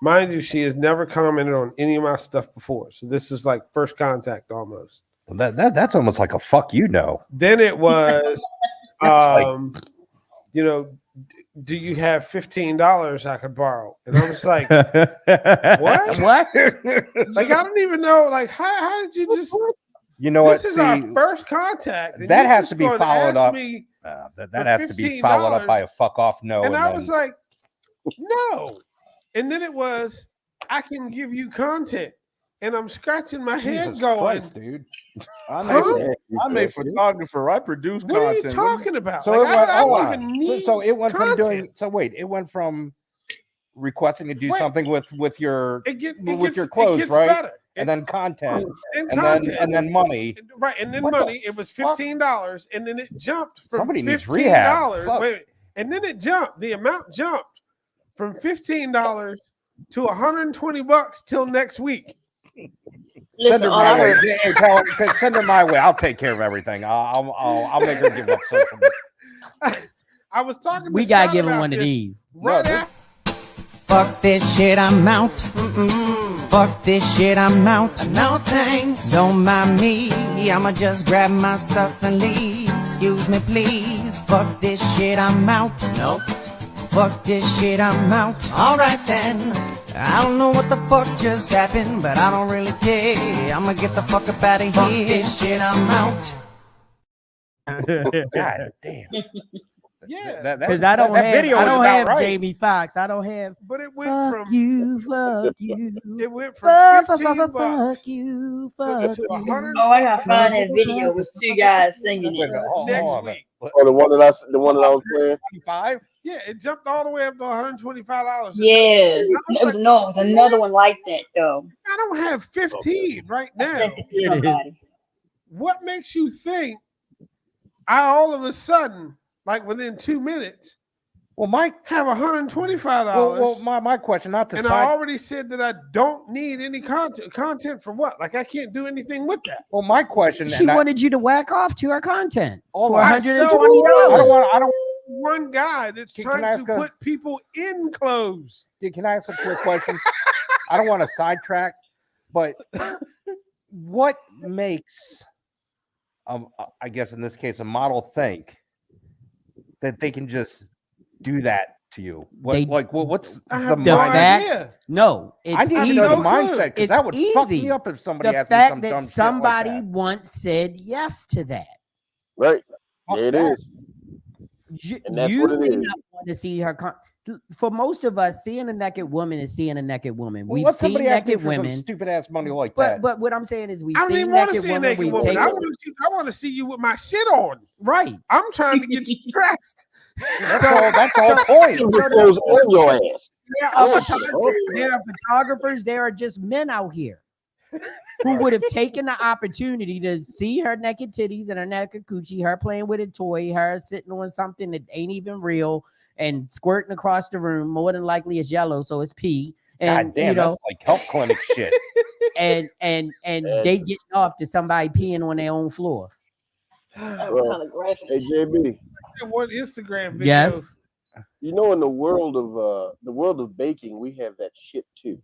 Mind you, she has never commented on any of my stuff before. So this is like first contact almost. Well, that's almost like a fuck you know. Then it was, do you have $15 I could borrow? And I was like, what? What? Like, I don't even know. Like, how did you just? You know what? This is our first contact. and That you has just to be gonna followed ask up. me That has to be followed up by a fuck off no. And I then- was like, no. And then it was, I can give you content. And I'm scratching my head Jesus going, Christ, dude. I'm Huh? a photographer. I produce what are you content. talking about? So Like, it went, I hold don't on. even need So it went content. from doing. So wait, it went from requesting to do Wait. something with your It with gets, your clothes, it gets right? better. and then content, and and content, then money. right? And then What the money. It was $15, and then it jumped from Somebody needs $15. rehab. Fuck. Wait, and then it jumped. The amount jumped from $15 to $120 till next week. Send her Listen, all I my way. heard, Hey, send her my way. I'll take care of everything. I'll make her give up social media. I was talking. To We gotta Scott give him about one of this these. Right No, after. Fuck this shit, I'm out. Fuck this shit, I'm out. No thanks. Don't mind me. I'ma just grab my stuff and leave. Excuse me, please. Fuck this shit, I'm out. Nope. Fuck this shit, I'm out. Alright then. I don't know what the fuck just happened, but I don't really care. I'ma get the fuck up out of here. Fuck this shit, I'm out. God damn. Yeah, Because I don't have, video I was don't about have right. Jamie Foxx. I don't have. but it went Fuck from you, fuck you. it went from $15 Fuck you, fuck to you. $100 oh, I gotta find that video. It was two guys singing Wait a it. minute, hold next on. week. Oh, the one that I was playing. 25? Yeah, it jumped all the way up to $125. Yeah, I was it was like, no, it was another one like that though. I don't have 15 right I now. sent it to Here it is. somebody. What makes you think I all of a sudden, like within 2 minutes, Well, Mike. have $125? Well, my question, not to And I side. already said that I don't need any content. Content for what? Like I can't do anything with that. Well, my question. She and I- wanted you to whack off to her content Oh, for I $120. I don't. One guy that's Can I trying ask to a- put people in clothes. Can I ask a quick question? I don't want to sidetrack, but what makes, I guess in this case, a model think that they can just do that to you? They- What's I the have the no mind? fact- idea. No, I it's need to easy. know the No clue. mindset because It's that would fuck easy. me up if somebody The asked me fact some that dumb shit like somebody that. once said yes to that. Right. Fuck There it that. is. You, And that's you what it may is. not want to see her. For most of us, seeing a naked woman is seeing a naked woman. Well, We've let seen somebody ask me naked for some women, stupid ass money like that. but what I'm saying is we've I don't seen even want to naked see a women. naked We've woman. taken I want to see you with my shit on. right. I'm trying to get you dressed. That's all point. Put clothes on your ass. There are photographers. There are just men out here who would have taken the opportunity to see her naked titties and her naked coochie, her playing with a toy, her sitting on something that ain't even real, and squirting across the room. More than likely, it's yellow, so it's pee. And God damn, you know, that's like health clinic shit. and they getting off to somebody peeing on their own floor. That was Well, kind of graphic. Hey JB, One Instagram video. Yes. you know in the world of baking, we have that shit too.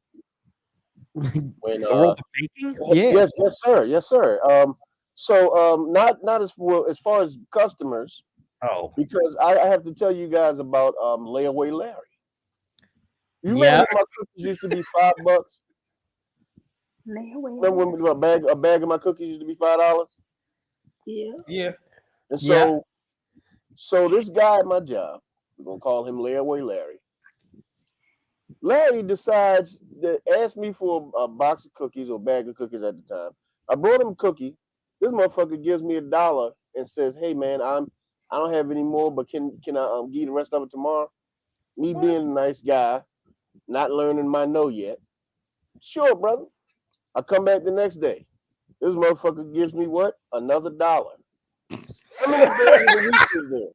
When The world of baking? Yeah. yes sir, not as well as far as customers, Oh, because I have to tell you guys about Layaway Larry. You Yeah. remember my cookies used to be $5? Remember when a bag of my cookies used to be $5? Yeah. Yeah. And Yeah. so this guy at my job, we're gonna call him Layaway Larry. Larry decides to ask me for a box of cookies or bag of cookies at the time. I brought him a cookie. This motherfucker gives me $1 and says, "Hey man, I don't have any more, but can I give you the rest of it tomorrow?" Me being a nice guy, not learning my no yet. Sure, brother. I come back the next day. This motherfucker gives me what? Another $1. How many days of the week is there?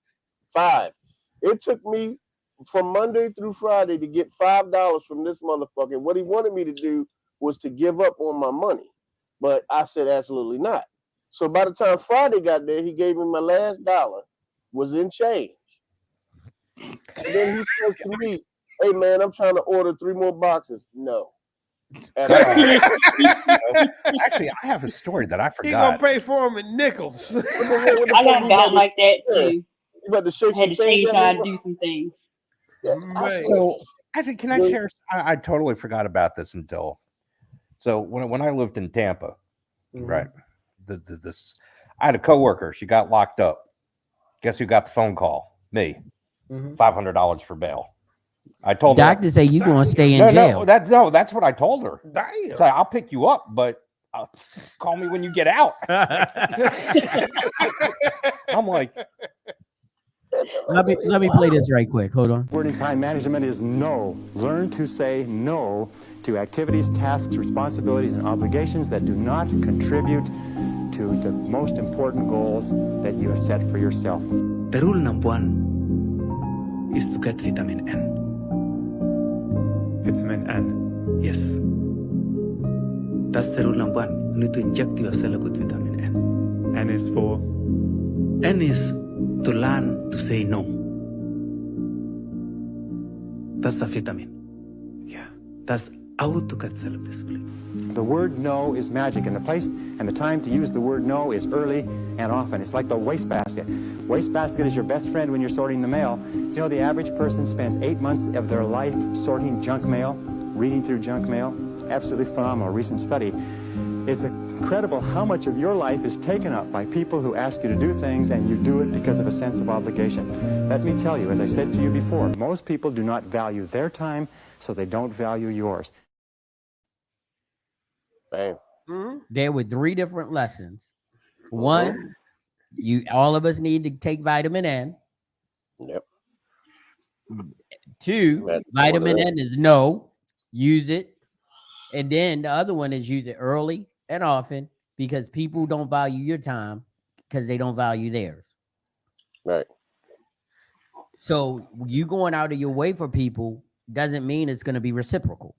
5. It took me from Monday through Friday to get $5 from this motherfucker. What he wanted me to do was to give up on my money. But I said absolutely not. So by the time Friday got there, he gave me my last $1, was in change. And then he says to me, "Hey man, I'm trying to order 3 more boxes." No. At all. actually, I have a story that I He gonna forgot. pay for them in nickels. What the I fuck got you gotten about like that to- too. You about to shake I had some to change change at how I me? do some things. Yeah, I Man. So, actually, can I share? I totally forgot about this until. So when I lived in Tampa, right? This I had a coworker. She got locked up. Guess who got the phone call? Me. $500 for bail. I told her. Doctors say you gonna stay in No, jail. that's what I told her. Damn. It's like, I'll pick you up, but call me when you get out. I'm like, Let me play this right quick. Hold on. Word in time management is no. Learn to say no to activities, tasks, responsibilities, and obligations that do not contribute to the most important goals that you have set for yourself. The rule number 1 is to get vitamin N. Vitamin N. Yes. That's the rule number 1. You need to inject yourself with vitamin N. N is for? N is to learn to say no. That's a vitamin. Yeah. That's how to get self-discipline. The word no is magic, and the place and the time to use the word no is early and often. It's like the wastebasket. Wastebasket is your best friend when you're sorting the mail. You know, the average person spends 8 months of their life sorting junk mail, reading through junk mail. Absolutely phenomenal. Recent study. It's incredible how much of your life is taken up by people who ask you to do things, and you do it because of a sense of obligation. Let me tell you, as I said to you before, most people do not value their time, so they don't value yours. Bam. There were 3 different lessons. One, all of us need to take vitamin N. Yep. 2, vitamin N is no, use it. And then the other one is use it early and often, because people don't value your time because they don't value theirs. Right. So you going out of your way for people doesn't mean it's going to be reciprocal.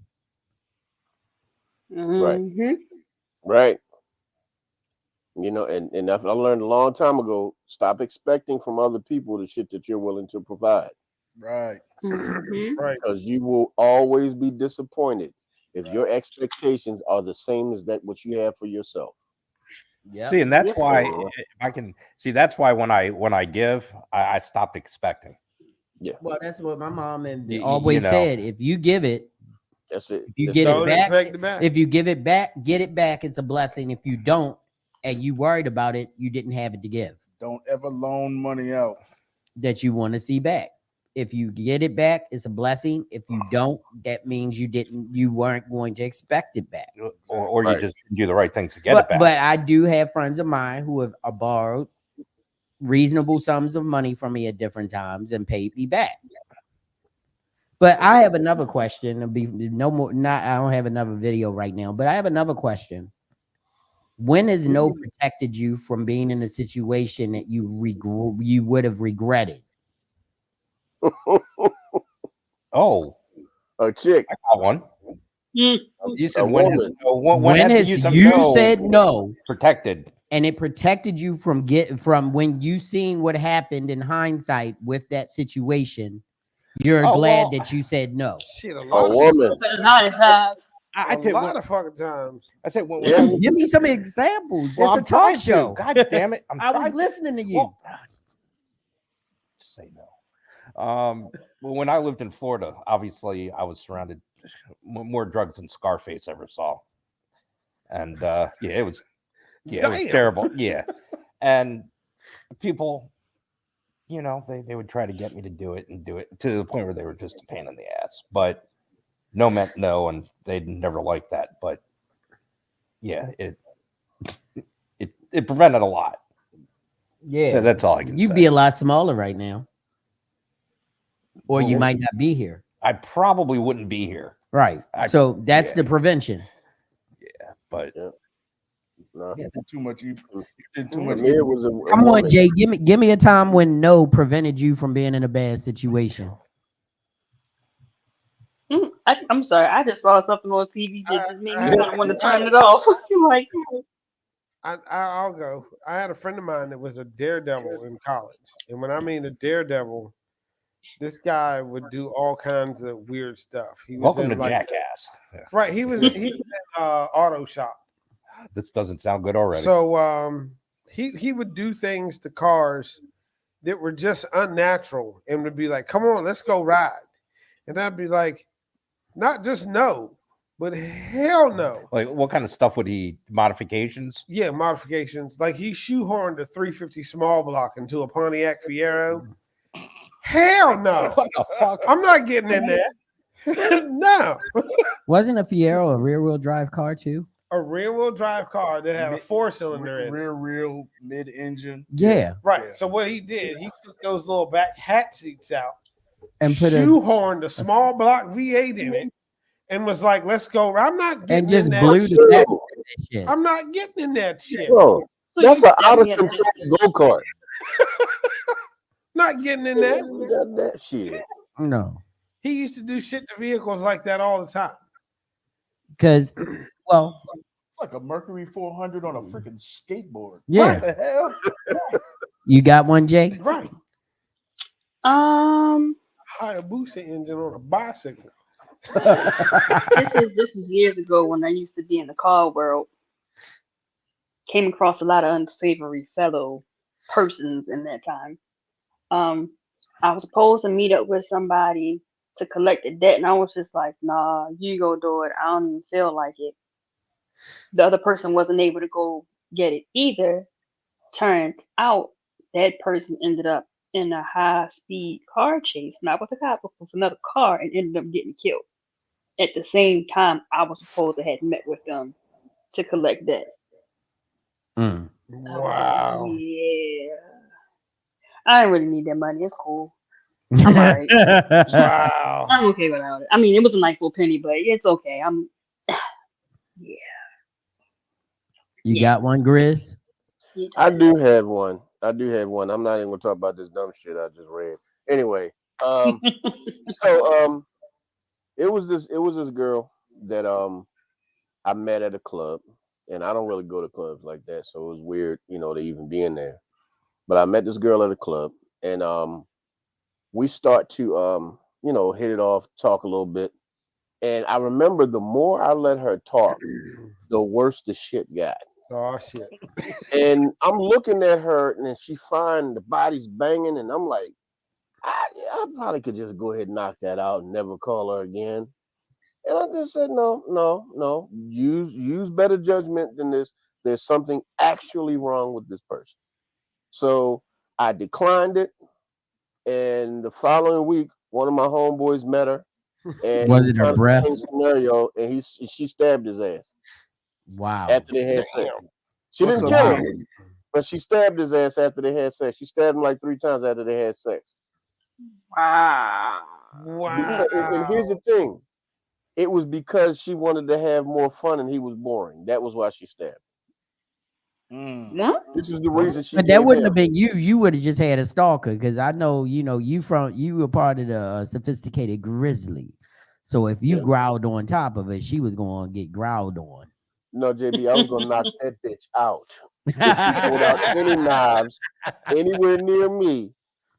Right. Right. You know, and I learned a long time ago, stop expecting from other people the shit that you're willing to provide. Right. Right. Because you will always be disappointed if your expectations are the same as that what you have for yourself. Yeah. See, and that's why if I can see. That's why when I give, I stop expecting. Yeah. Well, that's what my mom and You always know. said. If you give it, That's it. if you That's get Don't it back, expect it back. if you give it back, get it back. It's a blessing. If you don't, and you worried about it, you didn't have it to give Don't ever loan money out. that you want to see back. If you get it back, it's a blessing. If you don't, that means you weren't going to expect it back. Or you Right. just do the right things to get it back. But I do have friends of mine who have borrowed reasonable sums of money from me at different times and paid me back. But I have another question. It'll be no more. I don't have another video right now, but I have another question. When has no protected you from being in a situation that you would have regretted? Oh, a chick. I got one. You said A when woman. When has you said no protected, and it protected you from when you seen what happened in hindsight with that situation? You're glad that you said no. Shit, a woman. Not as high. A lot of fucking times. I said, well, Give me some examples. Well, It's a talk trying to. show. God damn it! I was listening to you. Well, just say no. Well, when I lived in Florida, obviously I was surrounded more drugs than Scarface ever saw, and it was terrible. Yeah, and people, you know, they would try to get me to do it to the point where they were just a pain in the ass. But no meant no, and they'd never liked that. But yeah, it prevented a lot. Yeah, that's all I can say. You'd be a lot smaller right now. Or you might not be here. I probably wouldn't be here. Right. So that's the prevention. Yeah, but no. You did too much. You did too much. It was Come on, Jay. Give me a time when no prevented you from being in a bad situation. I'm sorry. I just saw something on TV that just made me want to turn it off. Like, I'll go. I had a friend of mine that was a daredevil in college, and when I mean a daredevil, this guy would do all kinds of weird stuff. He was welcome in, to Jackass. Yeah. Right. He was in auto shop. This doesn't sound good already. So he would do things to cars that were just unnatural and would be like, "Come on, let's go ride," and I'd be like, "Not just no, but hell no." Like, what kind of stuff would he modifications? Yeah, modifications. Like he shoehorned a 350 small block into a Pontiac Fiero. Hell no. What the fuck? I'm not getting in there. No. Wasn't a Fiero a rear-wheel drive car too? A rear-wheel drive car that had a 4-cylinder in it. Rear mid-engine. Yeah. Right. Yeah. So what he did, he took those little back hat seats out and put shoehorned a small block V8 in it and was like, "Let's go." I'm not getting And just in that blew the shit. stack of that shit. I'm not getting in that shit. Bro, So that's you an out of definitely have control go kart. Not getting in that. Got that shit. No, He used to do shit to vehicles like that all the time. because well, It's like a Mercury 400 on a freaking skateboard. yeah. What the hell? You got one, Jay? Right. Um, Hayabusa engine on a bicycle. this was years ago when I used to be in the car world. Came across a lot of unsavory fellow persons in that time. I was supposed to meet up with somebody to collect the debt, and I was just like, "Nah, you go do it. I don't even feel like it." The other person wasn't able to go get it either. Turns out that person ended up in a high speed car chase, not with a cop, but with another car, and ended up getting killed. At the same time, I was supposed to have met with them to collect that. Mm. I was like, Wow. yeah, I didn't really need that money. It's cool. I'm alright. Wow. I'm okay without it. I mean, it was a nice little penny, but it's okay. I'm, yeah. You got one, Grizz? I do have one. I'm not even gonna talk about this dumb shit I just read. Anyway, so it was this girl that I met at a club, and I don't really go to clubs like that, so it was weird, to even be in there. But I met this girl at a club, and we start to hit it off, talk a little bit. And I remember the more I let her talk, the worse the shit got. Oh shit. And I'm looking at her, and then she find the body's banging, and I'm like, I probably could just go ahead and knock that out and never call her again. And I just said, no. Use better judgment than this. There's something actually wrong with this person. So I declined it. And the following week, one of my homeboys met her. And Was it it was her kind of the breath? same scenario, and she stabbed his ass Wow. after they had sex. She What's didn't up, kill Jay? him, but she stabbed his ass after they had sex. She stabbed him like 3 times after they had sex. Wow. And here's the thing. It was because she wanted to have more fun and he was boring. That was why she stabbed. What? This is the reason she But that gave wouldn't him. have been you. You would have just had a stalker, because I know you were part of the sophisticated grizzly. So if you growled on top of it, she was going to get growled on. No, JB, I was gonna knock that bitch out. If she pulled out any knives anywhere near me,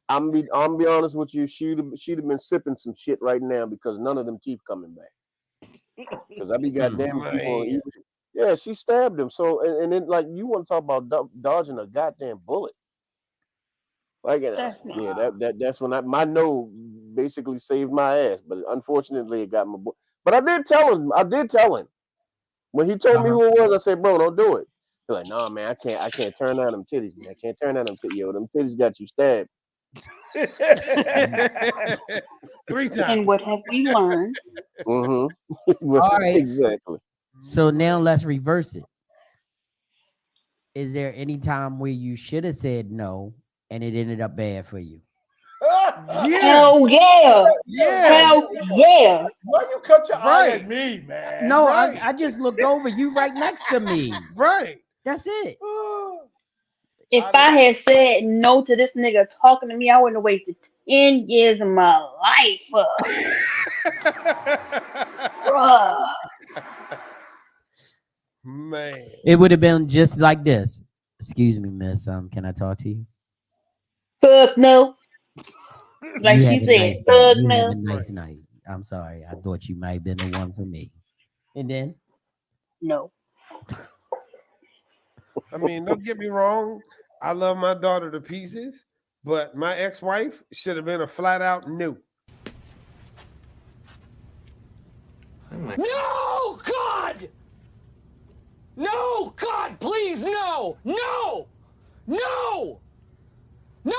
I'm be honest with you, she'd have been sipping some shit right now because none of them teeth coming back. Because I be goddamn if you gonna eat. Yeah, she stabbed him. So and then like you want to talk about dodging a goddamn bullet. Like that's when my no basically saved my ass. But unfortunately, it got my. But I did tell him. When he told me who it was, I said, "Bro, don't do it." He's like, "Nah, man, I can't turn down them titties, man. I can't turn down them titties. Yo, them titties got you stabbed." 3 times. And what have we learned? Mm-hmm. All right. Exactly. So now let's reverse it. Is there any time where you should have said no and it ended up bad for you? Hell yeah. Hell yeah. Why you cut your eye at me, man? No, I just looked over. You right next to me. Right. That's it. If I had said no to this nigga talking to me, I wouldn't have wasted 10 years of my life. Bruh. Man. It would have been just like this. Excuse me, miss. Can I talk to you? Fuck no. Like You she have a said, nice fuck night. You no. have a nice night. I'm sorry. I thought you might have been the one for me. And then? No. I mean, don't get me wrong. I love my daughter to pieces, but my ex-wife should have been a flat out no. No, God! No, God, please, no! No! No! No!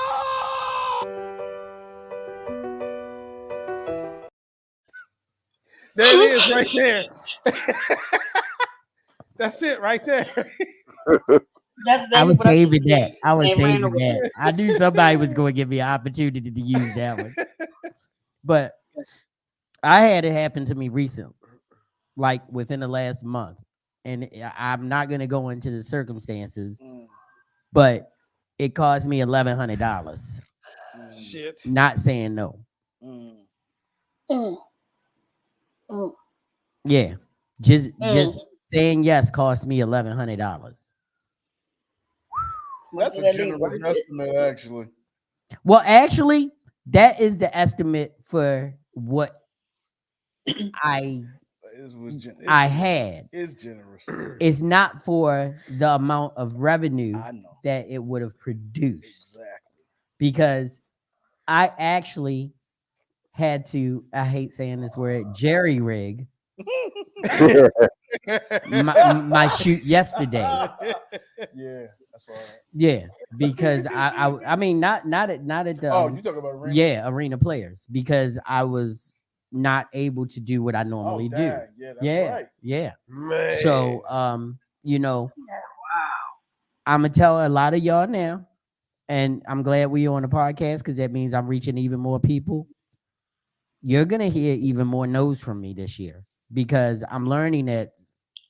There it is right there. That's it right there. I was saving that. I was saving that. I knew somebody was going to give me an opportunity to use that one. But I had it happen to me recently. like within the last month, and I'm not gonna go into the circumstances, but it cost me $1,100. Shit. Not saying no. Mm. Mm. Yeah, just saying yes cost me $1,100. That's a generous estimate, actually. Well, actually, that is the estimate for what I had. It's generous. It's not for the amount of revenue that it would have produced. Exactly. Because I actually had to, I hate saying this word, jerry rig my shoot yesterday. Yeah, that's all right. Yeah, because I mean not at the you talking about arena? Yeah, arena players, because I was not able to do what I normally do. Dang. Yeah, that's right. Yeah. Man. So I'm gonna tell a lot of y'all now, and I'm glad we on the podcast because that means I'm reaching even more people. You're gonna hear even more no's from me this year because I'm learning that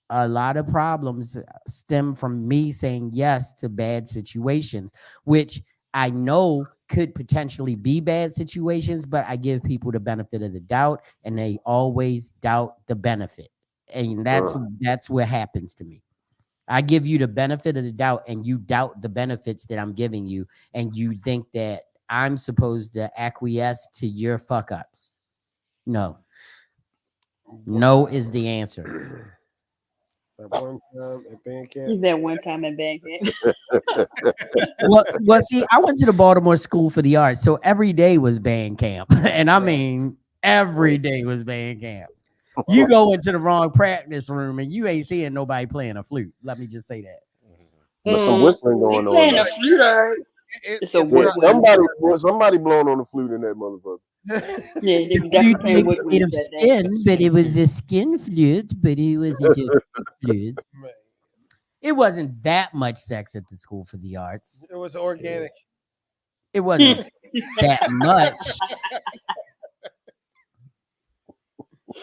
a lot of problems stem from me saying yes to bad situations, which I know could potentially be bad situations, but I give people the benefit of the doubt, and they always doubt the benefit. And that's what happens to me. I give you the benefit of the doubt, and you doubt the benefits that I'm giving you, and you think that I'm supposed to acquiesce to your fuck ups. No. No is the answer. That one time at band camp. That one time at band camp. Well, see, I went to the Baltimore School for the Arts, so every day was band camp, and I mean every day was band camp. You go into the wrong practice room and you ain't seeing nobody playing a flute. Let me just say that. But some whispering going on. Playing a flute, or it's a woodwind. Somebody blowing on the flute in that motherfucker. Yeah, they The flute may be made of skin, but it was a skin flute, but it wasn't a flute. It wasn't that much sex at the School for the Arts. It was organic. It wasn't that much.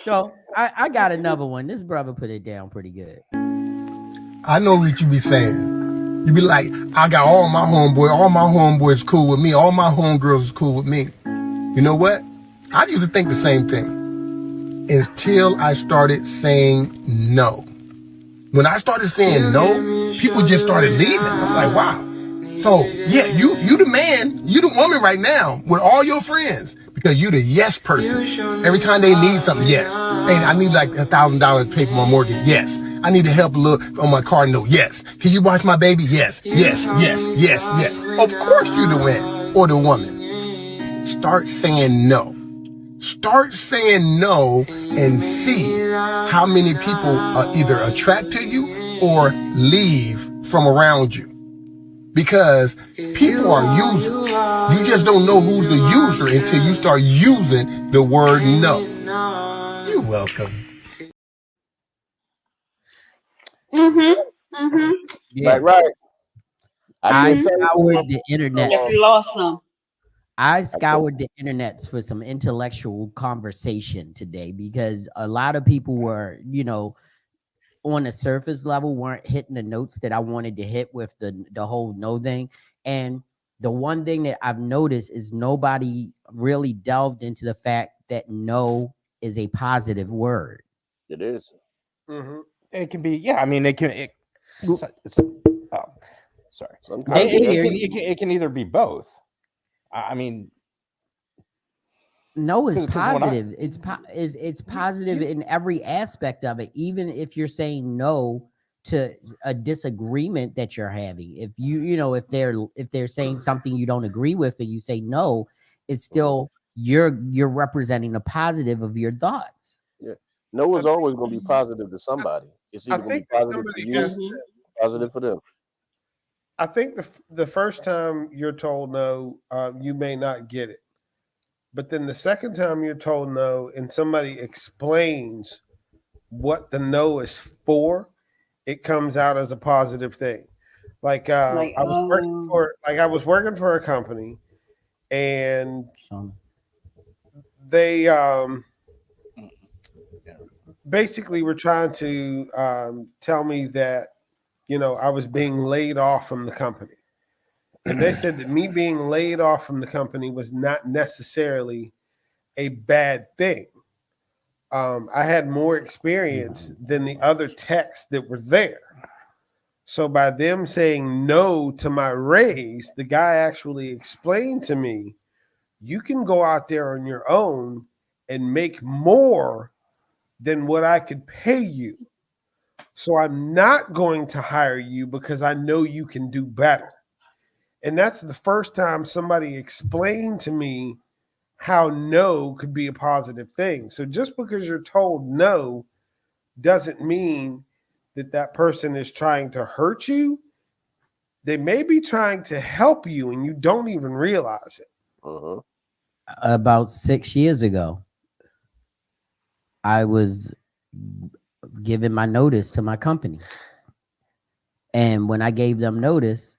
So I got another one. This brother put it down pretty good. I know what you be saying. You be like, I got all my homeboys cool with me, all my homegirls is cool with me. You know what? I used to think the same thing until I started saying no. When I started saying no, people just started leaving. I'm like, wow. So yeah, you the man, you the woman right now with all your friends because you the yes person. Every time they need something, yes. Hey, I need like $1,000 to pay for my mortgage. Yes. I need to help a little on my car note. Yes. Can you watch my baby? Yes. Yes. Yes. Yes. Yes. Of course you the man or the woman. Start saying no. Start saying no and see how many people either attract to you or leave from around you. Because people are users. You just don't know who's the user until you start using the word no. You're welcome. Yeah. Right. I scoured the internet. If you lost some. I scoured the internets for some intellectual conversation today because a lot of people were, on the surface level, weren't hitting the notes that I wanted to hit with the whole no thing. And the one thing that I've noticed is nobody really delved into the fact that no is a positive word. It is. Mm-hmm. It can be, yeah. I mean, it can. Sorry. It can either be both. I mean, no is positive. It's positive in every aspect of it. Even if you're saying no to a disagreement that you're having, if if they're saying something you don't agree with and you say no, it's still you're representing the positive of your thoughts. Yeah, no is always going to be positive to somebody. It's either going to be positive for you, positive for them. I think the first time you're told no, you may not get it. But then the second time you're told no and somebody explains what the no is for, it comes out as a positive thing. I was working for a company and they basically were trying to tell me that, I was being laid off from the company. And they said that me being laid off from the company was not necessarily a bad thing. I had more experience than the other techs that were there. So by them saying no to my raise, the guy actually explained to me, you can go out there on your own and make more than what I could pay you. So I'm not going to hire you because I know you can do better. And that's the first time somebody explained to me how no could be a positive thing. So just because you're told no doesn't mean that that person is trying to hurt you. They may be trying to help you and you don't even realize it. Uh-huh. About 6 years ago, I was giving my notice to my company. And when I gave them notice,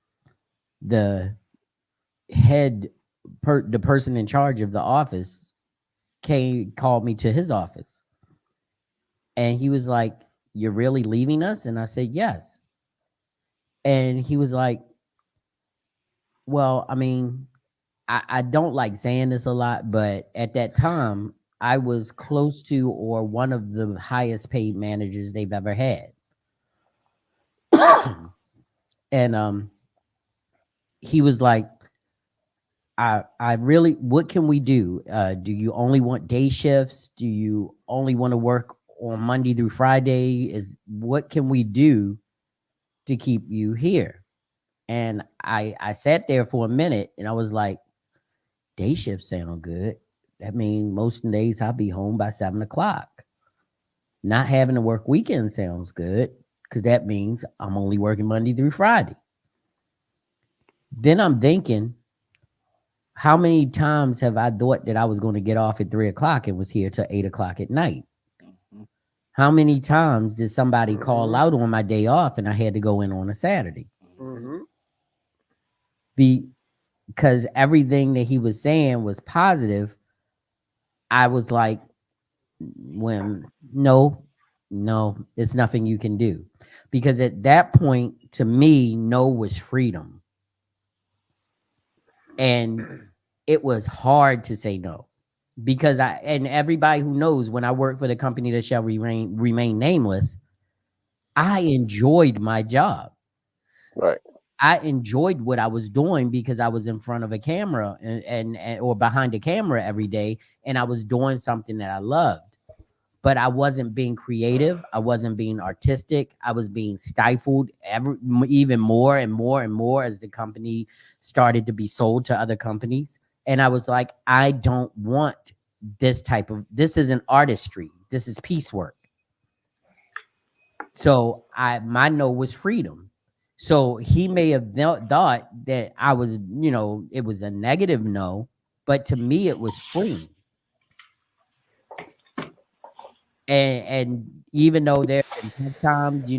the the person in charge of the office called me to his office. And he was like, "You're really leaving us?" And I said, "Yes." And he was like, "Well, I mean, I don't like saying this a lot, but at that time, I was close to or one of the highest paid managers they've ever had." And he was like, I really, what can we do? Do you only want day shifts? Do you only want to work on Monday through Friday? What can we do to keep you here? And I sat there for a minute and I was like, day shifts sound good. That means most days I'll be home by 7 o'clock. Not having to work weekends sounds good because that means I'm only working Monday through Friday. Then I'm thinking, how many times have I thought that I was going to get off at 3 o'clock and was here till 8 o'clock at night? How many times did somebody call out on my day off and I had to go in on a Saturday? Because everything that he was saying was positive. I was like, when no, it's nothing you can do. Because at that point, to me, no was freedom. And it was hard to say no. Because and everybody who knows, when I worked for the company that shall remain nameless, I enjoyed my job. Right. I enjoyed what I was doing because I was in front of a camera and or behind a camera every day, and I was doing something that I loved. But I wasn't being creative. I wasn't being artistic. I was being stifled even more and more and more as the company started to be sold to other companies. And I was like, I don't want this isn't artistry. This is piecework. So my no was freedom. So he may have thought that I was, it was a negative no, but to me it was freeing. And even though there have been tough times,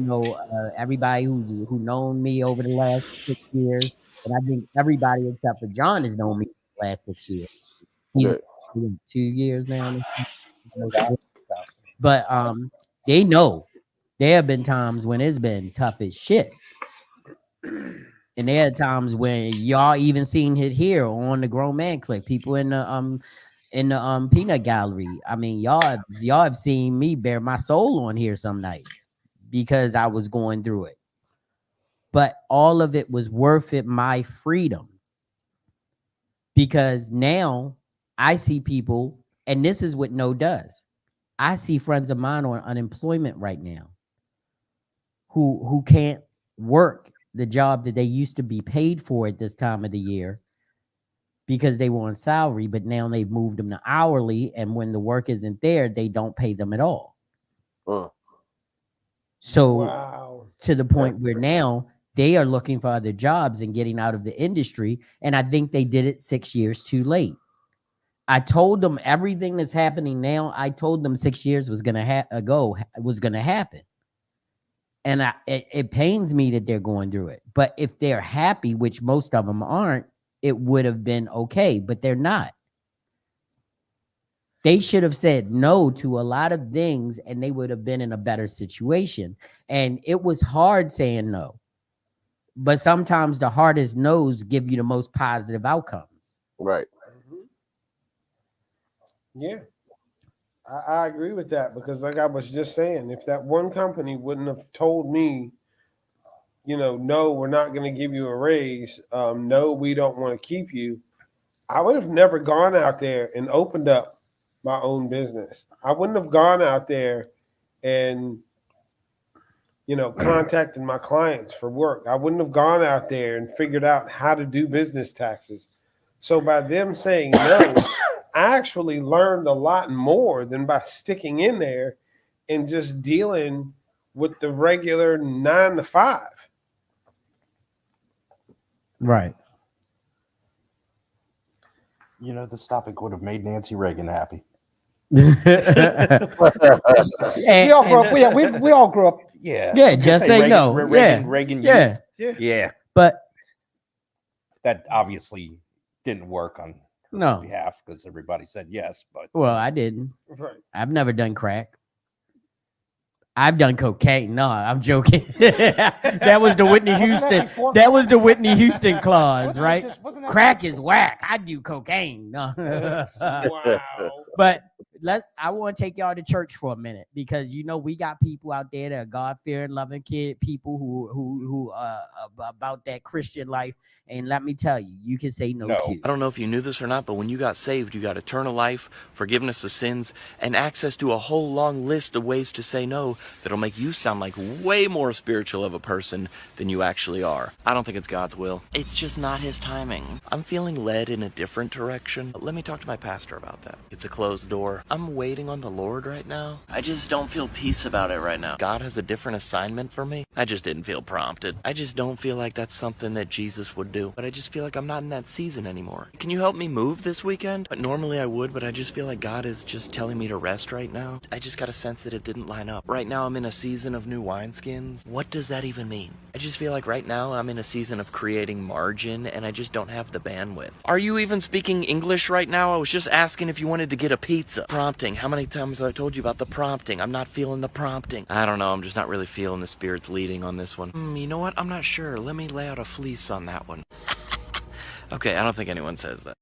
everybody who known me over the last 6 years, and I think everybody except for John has known me for the last 6 years. He's Good. 2 years now. But they know there have been times when it's been tough as shit. And there are times when y'all even seen it here on the Grown Man Clique. People in the peanut gallery. I mean, y'all have seen me bare my soul on here some nights because I was going through it. But all of it was worth it, my freedom. Because now I see people, and this is what no does. I see friends of mine on unemployment right now who can't work the job that they used to be paid for at this time of the year because they were on salary, but now they've moved them to hourly, and when the work isn't there, they don't pay them at all. So to the point where now they are looking for other jobs and getting out of the industry, and I think they did it 6 years too late. I told them everything that's happening now. I told them 6 years was gonna happen. And it pains me that they're going through it. But if they're happy, which most of them aren't, it would have been okay. But they're not. They should have said no to a lot of things and they would have been in a better situation. And it was hard saying no. But sometimes the hardest no's give you the most positive outcomes. Right. Yeah. I agree with that because, like I was just saying, if that one company wouldn't have told me, no, we're not going to give you a raise. No, we don't want to keep you. I would have never gone out there and opened up my own business. I wouldn't have gone out there and, contacted my clients for work. I wouldn't have gone out there and figured out how to do business taxes. So by them saying no, I actually learned a lot more than by sticking in there and just dealing with the regular 9 to 5. Right. This topic would have made Nancy Reagan happy. we all grew up. Yeah, we all grew up. Yeah. Yeah, just say Reagan, no. Reagan. Yeah. Yeah. But that obviously didn't work on no behalf because everybody said yes. But I didn't. Right. I've never done crack. I've done cocaine. No, I'm joking. That was the Whitney Houston. That was the Whitney Houston clause, right? Crack is whack. I do cocaine. No. Wow. But I want to take y'all to church for a minute because we got people out there that are God-fearing, loving people who about that Christian life. And let me tell you, you can say no to. I don't know if you knew this or not, but when you got saved, you got eternal life, forgiveness of sins, and access to a whole long list of ways to say no that'll make you sound like way more spiritual of a person than you actually are. I don't think it's God's will. It's just not his timing. I'm feeling led in a different direction. Let me talk to my pastor about that. It's a closed door. I'm waiting on the Lord right now. I just don't feel peace about it right now. God has a different assignment for me. I just didn't feel prompted. I just don't feel like that's something that Jesus would do. But I just feel like I'm not in that season anymore. Can you help me move this weekend? Normally I would, but I just feel like God is just telling me to rest right now. I just got a sense that it didn't line up. Right now I'm in a season of new wineskins. What does that even mean? I just feel like right now I'm in a season of creating margin and I just don't have the bandwidth. Are you even speaking English right now? I was just asking if you wanted to get a pizza. Prompting. How many times have I told you about the prompting? I'm not feeling the prompting. I don't know. I'm just not really feeling the Spirit's leading on this one. You know what? I'm not sure. Let me lay out a fleece on that one. Okay, I don't think anyone says that.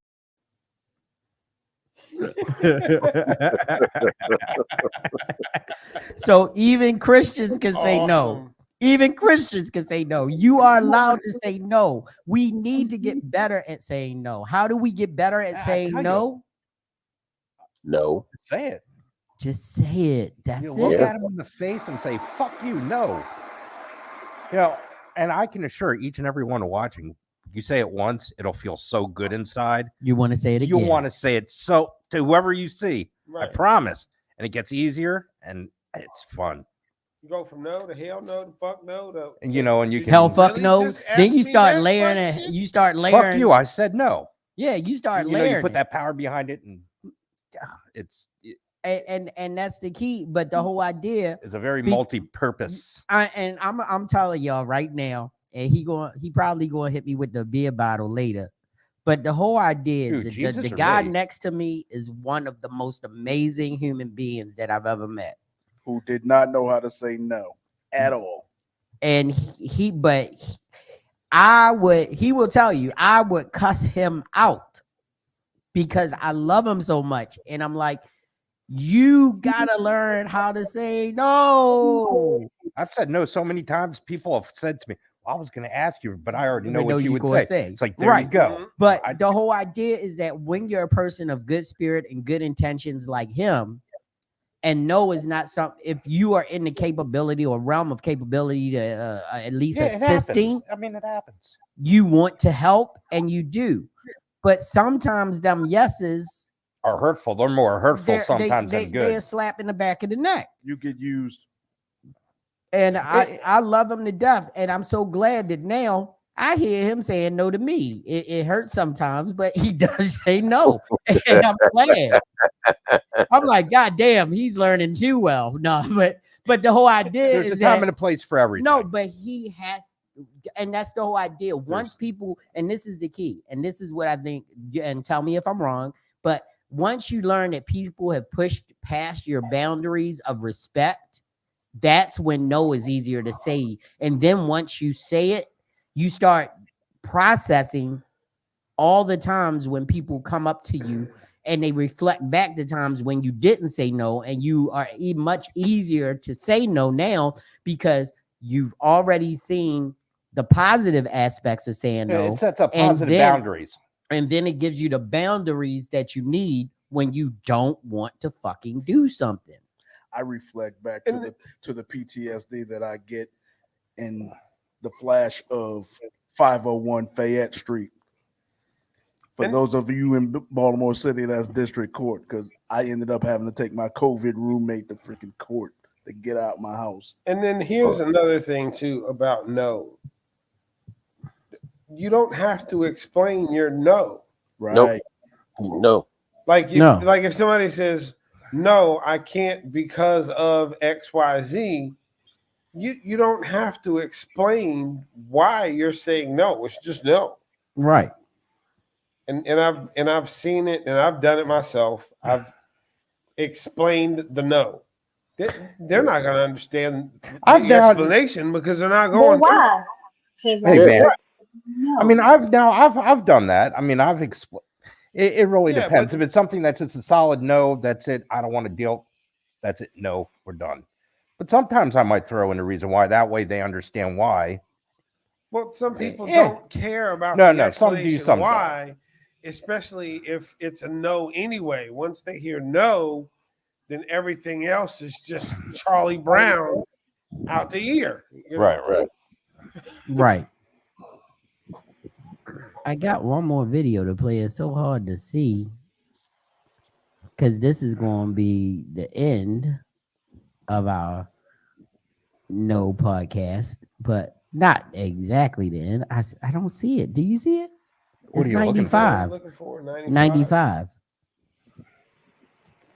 So even Christians can say no. Even Christians can say no. You are allowed to say no. We need to get better at saying no. How do we get better at saying no? No. Say it. Just say it. That's it. Look at him in the face and say, fuck you, no. And I can assure each and every one watching, you say it once, it'll feel so good inside. You want to say it again. You want to say it so to whoever you see. Right. I promise. And it gets easier and it's fun. You go from no to hell no to fuck no to And you can hell fuck no. Then you start layering it. You start layering. Fuck you. I said no. Yeah, you start layering. You put that power behind it, and and that's the key. But the whole idea is a very multi-purpose. I'm telling y'all right now, and he probably gonna hit me with the beer bottle later. But the whole idea is the guy next to me is one of the most amazing human beings that I've ever met. Who did not know how to say no at all. And he will tell you, I would cuss him out because I love him so much. And I'm like, you gotta learn how to say no. I've said no so many times. People have said to me, well, I was going to ask you, but I already know what you would say. It's like, there you go. But the whole idea is that when you're a person of good spirit and good intentions like him, and no is not something, if you are in the capability or realm of capability to at least assisting, it happens. You want to help and you do. But sometimes them yeses are hurtful. They're more hurtful sometimes than good. They're a slap in the back of the neck. You get used. And I love him to death. And I'm so glad that now I hear him saying no to me. It hurts sometimes, but he does say no. And I'm glad. I'm like, God damn, he's learning too well. No, but the whole idea there's a time and a place for everything. No, but he has, and that's the whole idea. Once people, and this is the key, and this is what I think, and tell me if I'm wrong, but once you learn that people have pushed past your boundaries of respect, that's when no is easier to say. And then once you say it, you start processing all the times when people come up to you and they reflect back the times when you didn't say no, and you are much easier to say no now because you've already seen the positive aspects of saying no. It sets up positive boundaries. And then it gives you the boundaries that you need when you don't want to fucking do something. I reflect back to the PTSD that I get in the flash of 501 Fayette Street. For those of you in Baltimore City, that's district court, because I ended up having to take my COVID roommate to freaking court to get out my house. And then here's another thing too about no. You don't have to explain your no. Right. No. Like if somebody says, no, I can't because of XYZ, you don't have to explain why you're saying no. It's just no. Right. And I've seen it and I've done it myself. I've explained the no. They're not going to understand the explanation because they're not going. Why? Hey man, I mean, I've done that. I mean, I've explained. It really depends. If it's something that's just a solid no, that's it. I don't want to deal. That's it. No, we're done. But sometimes I might throw in a reason why. That way they understand why. Well, some people don't care about the explanation some why, especially if it's a no anyway. Once they hear no, then everything else is just Charlie Brown out the ear. You know? Right. I got one more video to play. It's so hard to see because this is going to be the end of our no podcast, but not exactly the end. I don't see it. Do you see it? It's 95. 95.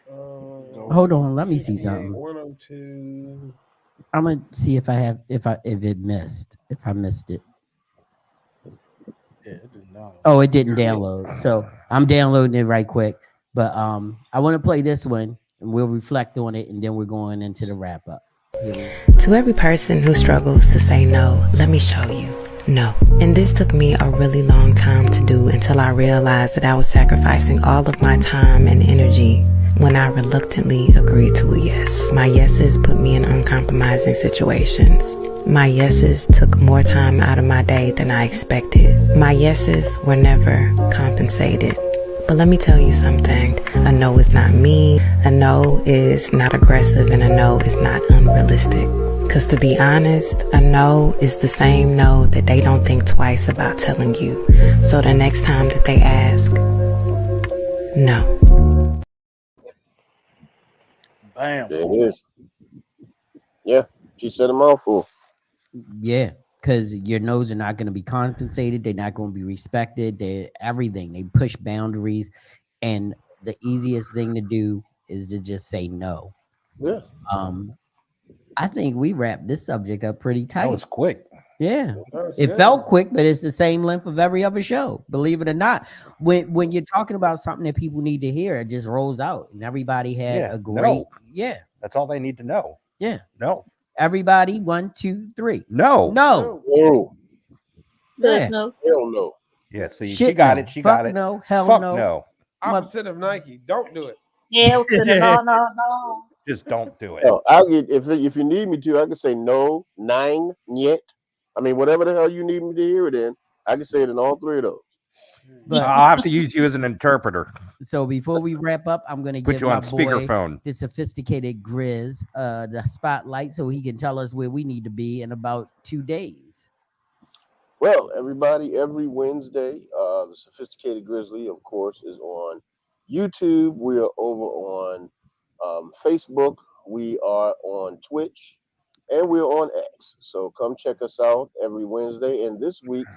Hold on, let me see something. 102. I'm gonna see if I missed it. Oh, it didn't download. So I'm downloading it right quick. But I want to play this one and we'll reflect on it and then we're going into the wrap up. To every person who struggles to say no, let me show you. No. And this took me a really long time to do until I realized that I was sacrificing all of my time and energy when I reluctantly agreed to a yes. My yeses put me in uncompromising situations. My yeses took more time out of my day than I expected. My yeses were never compensated. But let me tell you something. A no is not mean, a no is not aggressive, and a no is not unrealistic. Because to be honest, a no is the same no that they don't think twice about telling you. So the next time that they ask, no. Bam. There it is. Yeah, she said a mouthful. Yeah, because your no's are not going to be compensated. They're not going to be respected. They're everything. They push boundaries. And the easiest thing to do is to just say no. Yeah. I think we wrapped this subject up pretty tight. That was quick. Yeah, it felt quick, but it's the same length of every other show. Believe it or not, when you're talking about something that people need to hear, it just rolls out, and everybody had a great. Yeah, that's all they need to know. Yeah, no. Everybody, 1, 2, 3. No, no. Yeah. No. Hell no. Yeah, see, she got it. She got it. No, hell Fuck no. no. Opposite of Nike. Don't do it. Hell to the no. Just don't do it. No, I'll get if you need me to, I can say no, nine, yet. I mean, whatever the hell you need me to hear it in, I can say it in all three of those. But I'll have to use you as an interpreter. So before we wrap up, I'm going to Put give you my on speakerphone. boy, the sophisticated Grizz, the spotlight so he can tell us where we need to be in about 2 days. Well, everybody, every Wednesday, the Sophisticated Grizzly, of course, is on YouTube. We are over on Facebook. We are on Twitch. And we're on X. So come check us out every Wednesday. And this week,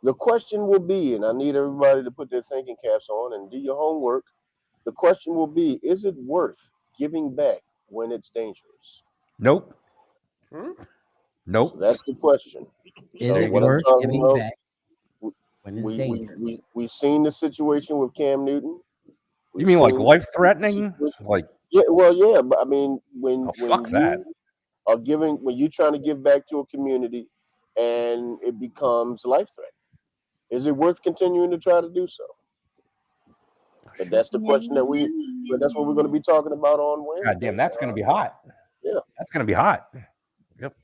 the question will be, and I need everybody to put their thinking caps on and do your homework. The question will be, is it worth giving back when it's dangerous? Nope. Nope. So that's the question. Is So it what I'm worth talking giving about, back when it's dangerous? we've seen the situation with Cam Newton. You mean like life threatening? Like yeah, well, yeah, but I mean, oh, when fuck that. you are giving, when you're trying to give back to a community, and it becomes life threatening, is it worth continuing to try to do so? But that's the question but that's what we're going to be talking about on Wednesday. God damn, that's going to be hot. Yeah, that's going to be hot. Yep.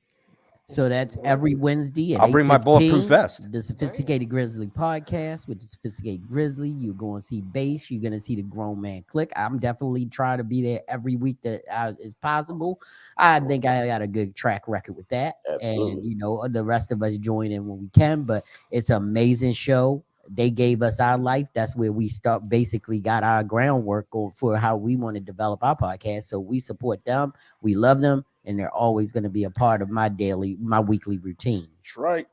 So that's every Wednesday at I'll bring my bulletproof 8:15. vest. The Sophisticated Grizzly podcast with the Sophisticated Grizzly. You're going to see Bass. You're going to see the Grown Man Clique. I'm definitely trying to be there every week that is possible. I think I got a good track record with that. absolutely. And, you know, the rest of us join in when we can. But it's an amazing show. They gave us our life. That's where we basically got our groundwork for how we want to develop our podcast. So we support them. We love them. And they're always going to be a part of my weekly routine. That's right.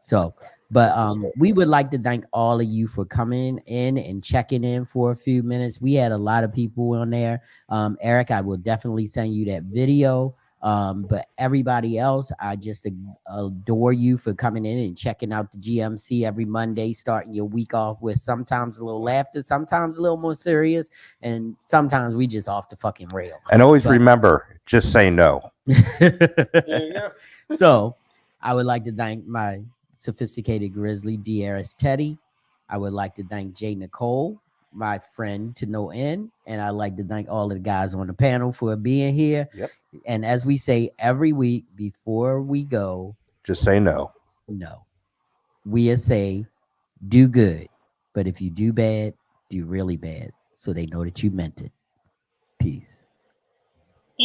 So, but we would like to thank all of you for coming in and checking in for a few minutes. We had a lot of people on there. Eric, I will definitely send you that video. But everybody else, I just adore you for coming in and checking out the GMC every Monday, starting your week off with sometimes a little laughter, sometimes a little more serious, and sometimes we just off the fucking rail. And always remember, just say no. So I would like to thank my Sophisticated Grizzly, DRS Teddy. I would like to thank Jay Nicole, my friend to no end. And I'd like to thank all of the guys on the panel for being here. Yep. And as we say every week before we go, just say no. No. We say do good. But if you do bad, do really bad. So they know that you meant it. Peace.